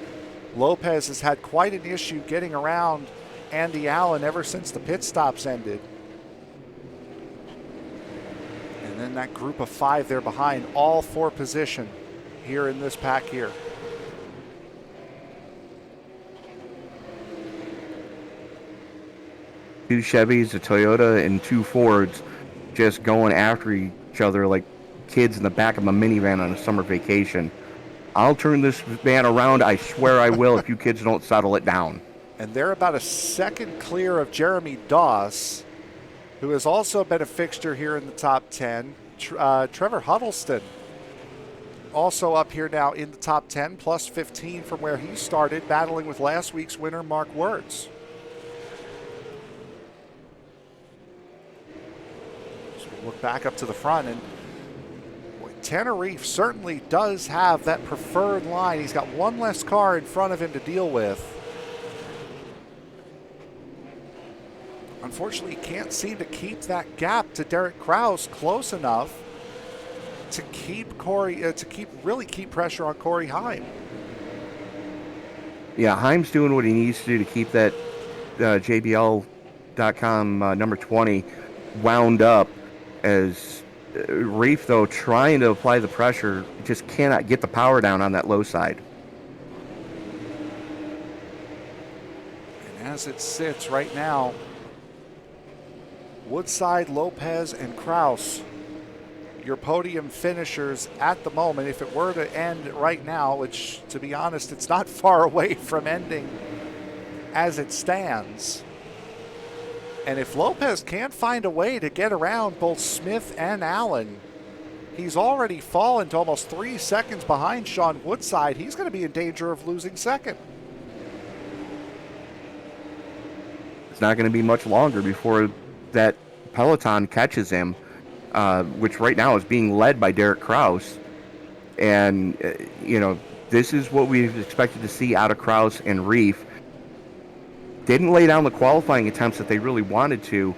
Lopez has had quite an issue getting around Andy Allen ever since the pit stops ended. And then that group of 5 there behind, all for position here in this pack here. 2 Chevys, a Toyota, and 2 Fords just going after each other like kids in the back of a minivan on a summer vacation. I'll turn this van around. I swear I will if you kids don't settle it down. And they're about a second clear of Jeremy Doss, who has also been a fixture here in the top 10. Trevor Huddleston also up here now in the top 10, plus 15 from where he started, battling with last week's winner, Mark Wertz. So we look back up to the front, and Tanner Reef certainly does have that preferred line. He's got one less car in front of him to deal with. Unfortunately, he can't seem to keep that gap to Derek Kraus close enough to keep really keep pressure on Corey Heim. Yeah, Heim's doing what he needs to do to keep that JBL.com number 20 wound up, as Reef, though, trying to apply the pressure, just cannot get the power down on that low side. And as it sits right now, Woodside, Lopez, and Kraus, your podium finishers at the moment. If it were to end right now, which, to be honest, it's not far away from ending as it stands. And if Lopez can't find a way to get around both Smith and Allen, he's already fallen to almost 3 seconds behind Sean Woodside. He's going to be in danger of losing second. It's not going to be much longer before that peloton catches him, which right now is being led by Derek Kraus. And, this is what we've expected to see out of Kraus and Reef. Didn't lay down the qualifying attempts that they really wanted to,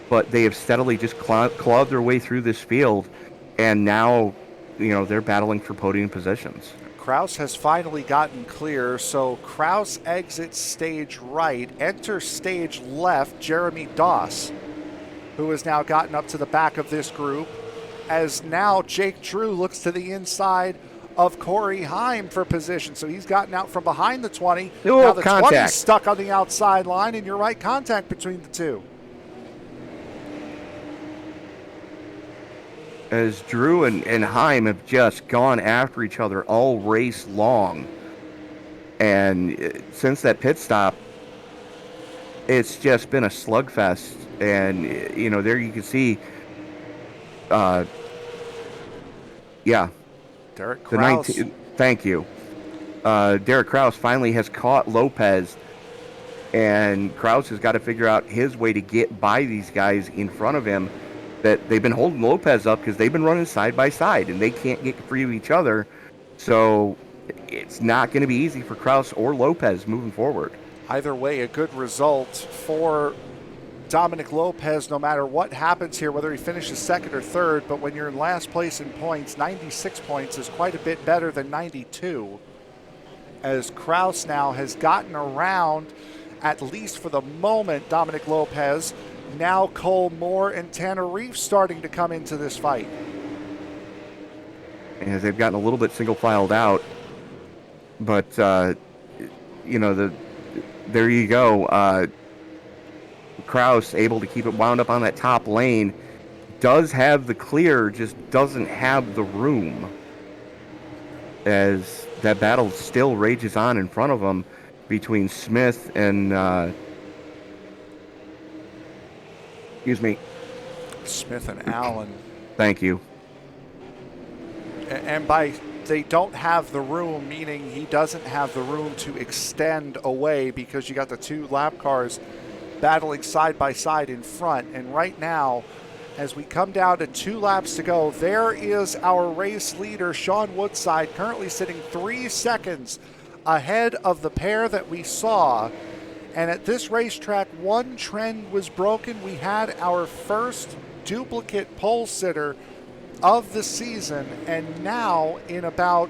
but they have steadily just clawed their way through this field, and now, they're battling for podium positions. Kraus has finally gotten clear, so Kraus exits stage right, enters stage left, Jeremy Doss, who has now gotten up to the back of this group, as now Jake Drew looks to the inside of Corey Heim for position. So he's gotten out from behind the 20. Now the 20's stuck on the outside line, and you're right, contact between the two. As Drew and Heim have just gone after each other all race long. And since that pit stop, it's just been a slugfest. And, there you can see, Derek Kraus. Thank you. Derek Kraus finally has caught Lopez, and Kraus has got to figure out his way to get by these guys in front of him. That they've been holding Lopez up because they've been running side by side, and they can't get free of each other. So it's not going to be easy for Kraus or Lopez moving forward. Either way, a good result for Dominic Lopez, no matter what happens here, whether he finishes second or third. But when you're in last place in points, 96 points is quite a bit better than 92, as Kraus now has gotten around, at least for the moment, Dominic Lopez. Now Cole Moore and Tanner Reef starting to come into this fight. As they've gotten a little bit single-filed out. But, there you go. Kraus able to keep it wound up on that top lane. Does have the clear, just doesn't have the room. As that battle still rages on in front of him between Smith and... Smith and Allen. Thank you. And by they don't have the room, meaning he doesn't have the room to extend away, because you got the two lap cars battling side by side in front. And right now, as we come down to 2 laps to go, there is our race leader, Sean Woodside, currently sitting 3 seconds ahead of the pair that we saw. And at this racetrack, one trend was broken. We had our first duplicate pole sitter of the season, and now in about,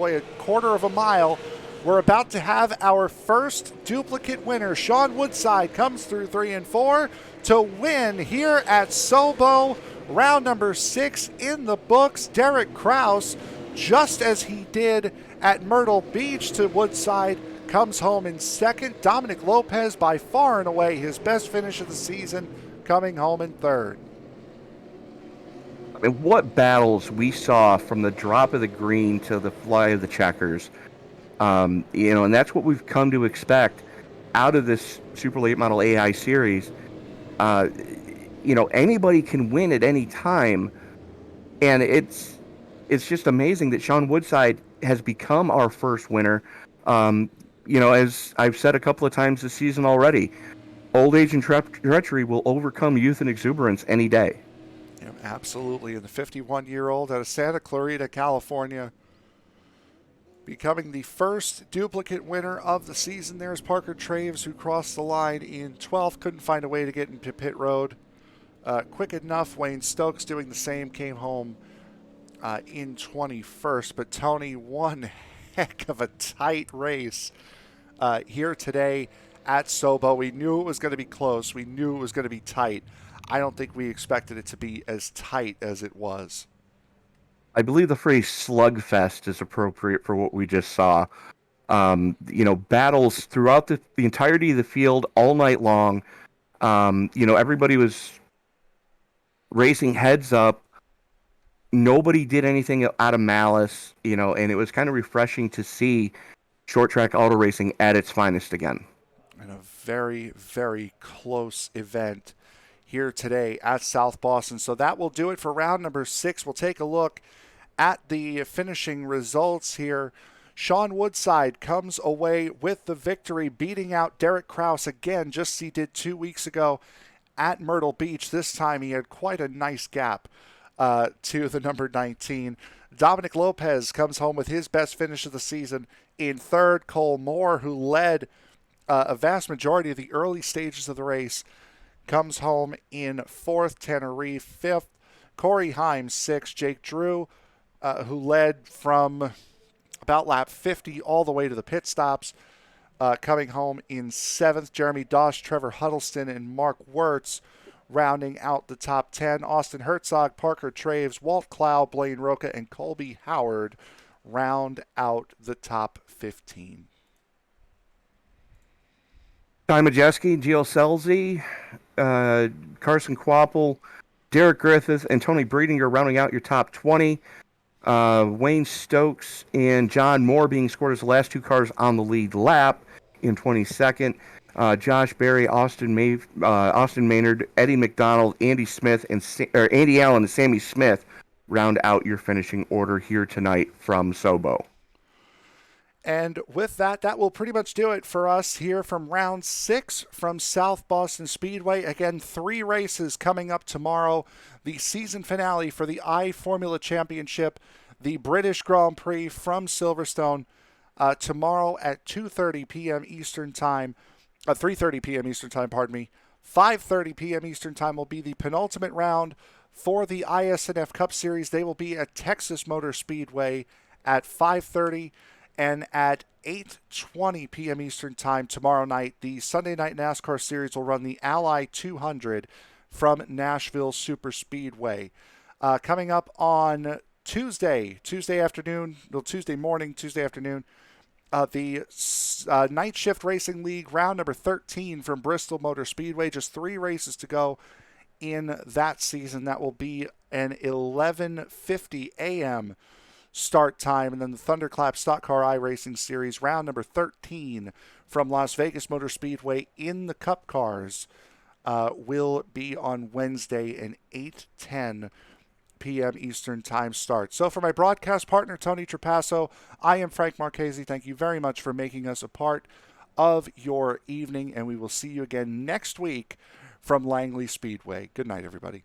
a quarter of a mile, we're about to have our first duplicate winner. Sean Woodside comes through 3 and 4 to win here at SoBo. Round number 6 in the books. Derek Kraus, just as he did at Myrtle Beach to Woodside, comes home in second. Dominic Lopez, by far and away his best finish of the season, coming home in third. I mean, what battles we saw from the drop of the green to the fly of the checkers. And that's what we've come to expect out of this Super Late Model AI series. Anybody can win at any time, and it's just amazing that Sean Woodside has become our first winner. As I've said a couple of times this season already, old age and treachery will overcome youth and exuberance any day. Yeah, absolutely. And the 51-year-old out of Santa Clarita, California, becoming the first duplicate winner of the season. There's Parker Traves, who crossed the line in 12th, couldn't find a way to get into pit road quick enough. Wayne Stokes doing the same, came home in 21st. But Tony, one heck of a tight race here today at SoBo. We knew it was going to be close. We knew it was going to be tight. I don't think we expected it to be as tight as it was. I believe the phrase slugfest is appropriate for what we just saw. Battles throughout the entirety of the field all night long. Everybody was racing heads up. Nobody did anything out of malice, and it was kind of refreshing to see short track auto racing at its finest again. And a very, very close event here today at South Boston. So that will do it for round number 6. We'll take a look at the finishing results here. Sean Woodside comes away with the victory, beating out Derek Kraus again, just as he did 2 weeks ago at Myrtle Beach. This time he had quite a nice gap to the number 19. Dominic Lopez comes home with his best finish of the season in third. Cole Moore, who led a vast majority of the early stages of the race, comes home in fourth. Tanner Reeve, fifth. Corey Himes, sixth. Jake Drew, who led from about lap 50 all the way to the pit stops, coming home in seventh. Jeremy Dosh, Trevor Huddleston, and Mark Wertz rounding out the top 10. Austin Herzog, Parker Traves, Walt Clough, Blaine Roca, and Colby Howard round out the top 15. Ty Majeski, Gio Selzy, Carson Quapple, Derek Griffith, and Toni Breidinger rounding out your top 20. Wayne Stokes and John Moore being scored as the last two cars on the lead lap in 22nd. Josh Berry, Austin Maynard, Eddie McDonald, Andy Allen, and Sammy Smith round out your finishing order here tonight from SoBo. And with that, that will pretty much do it for us here from round 6 from South Boston Speedway. Again, 3 races coming up tomorrow. The season finale for the iFormula Championship, the British Grand Prix from Silverstone, tomorrow at 2:30 p.m. Eastern Time. 3:30 p.m. Eastern Time, pardon me. 5:30 p.m. Eastern Time will be the penultimate round for the ISNF Cup Series. They will be at Texas Motor Speedway at 5:30. And at 8:20 p.m. Eastern Time tomorrow night, the Sunday Night NASCAR Series will run the Ally 200 from Nashville Super Speedway. Coming up on Tuesday afternoon, the Night Shift Racing League round number 13 from Bristol Motor Speedway. Just 3 races to go in that season. That will be an 11:50 a.m. start time. And then the Thunderclap Stock Car iRacing Series round number 13 from Las Vegas Motor Speedway in the Cup Cars will be on Wednesday, an 8:10 p.m. Eastern Time start. So for my broadcast partner, Tony Trapasso, I am Frank Marchese. Thank you very much for making us a part of your evening, and we will see you again next week from Langley Speedway. Good night, everybody.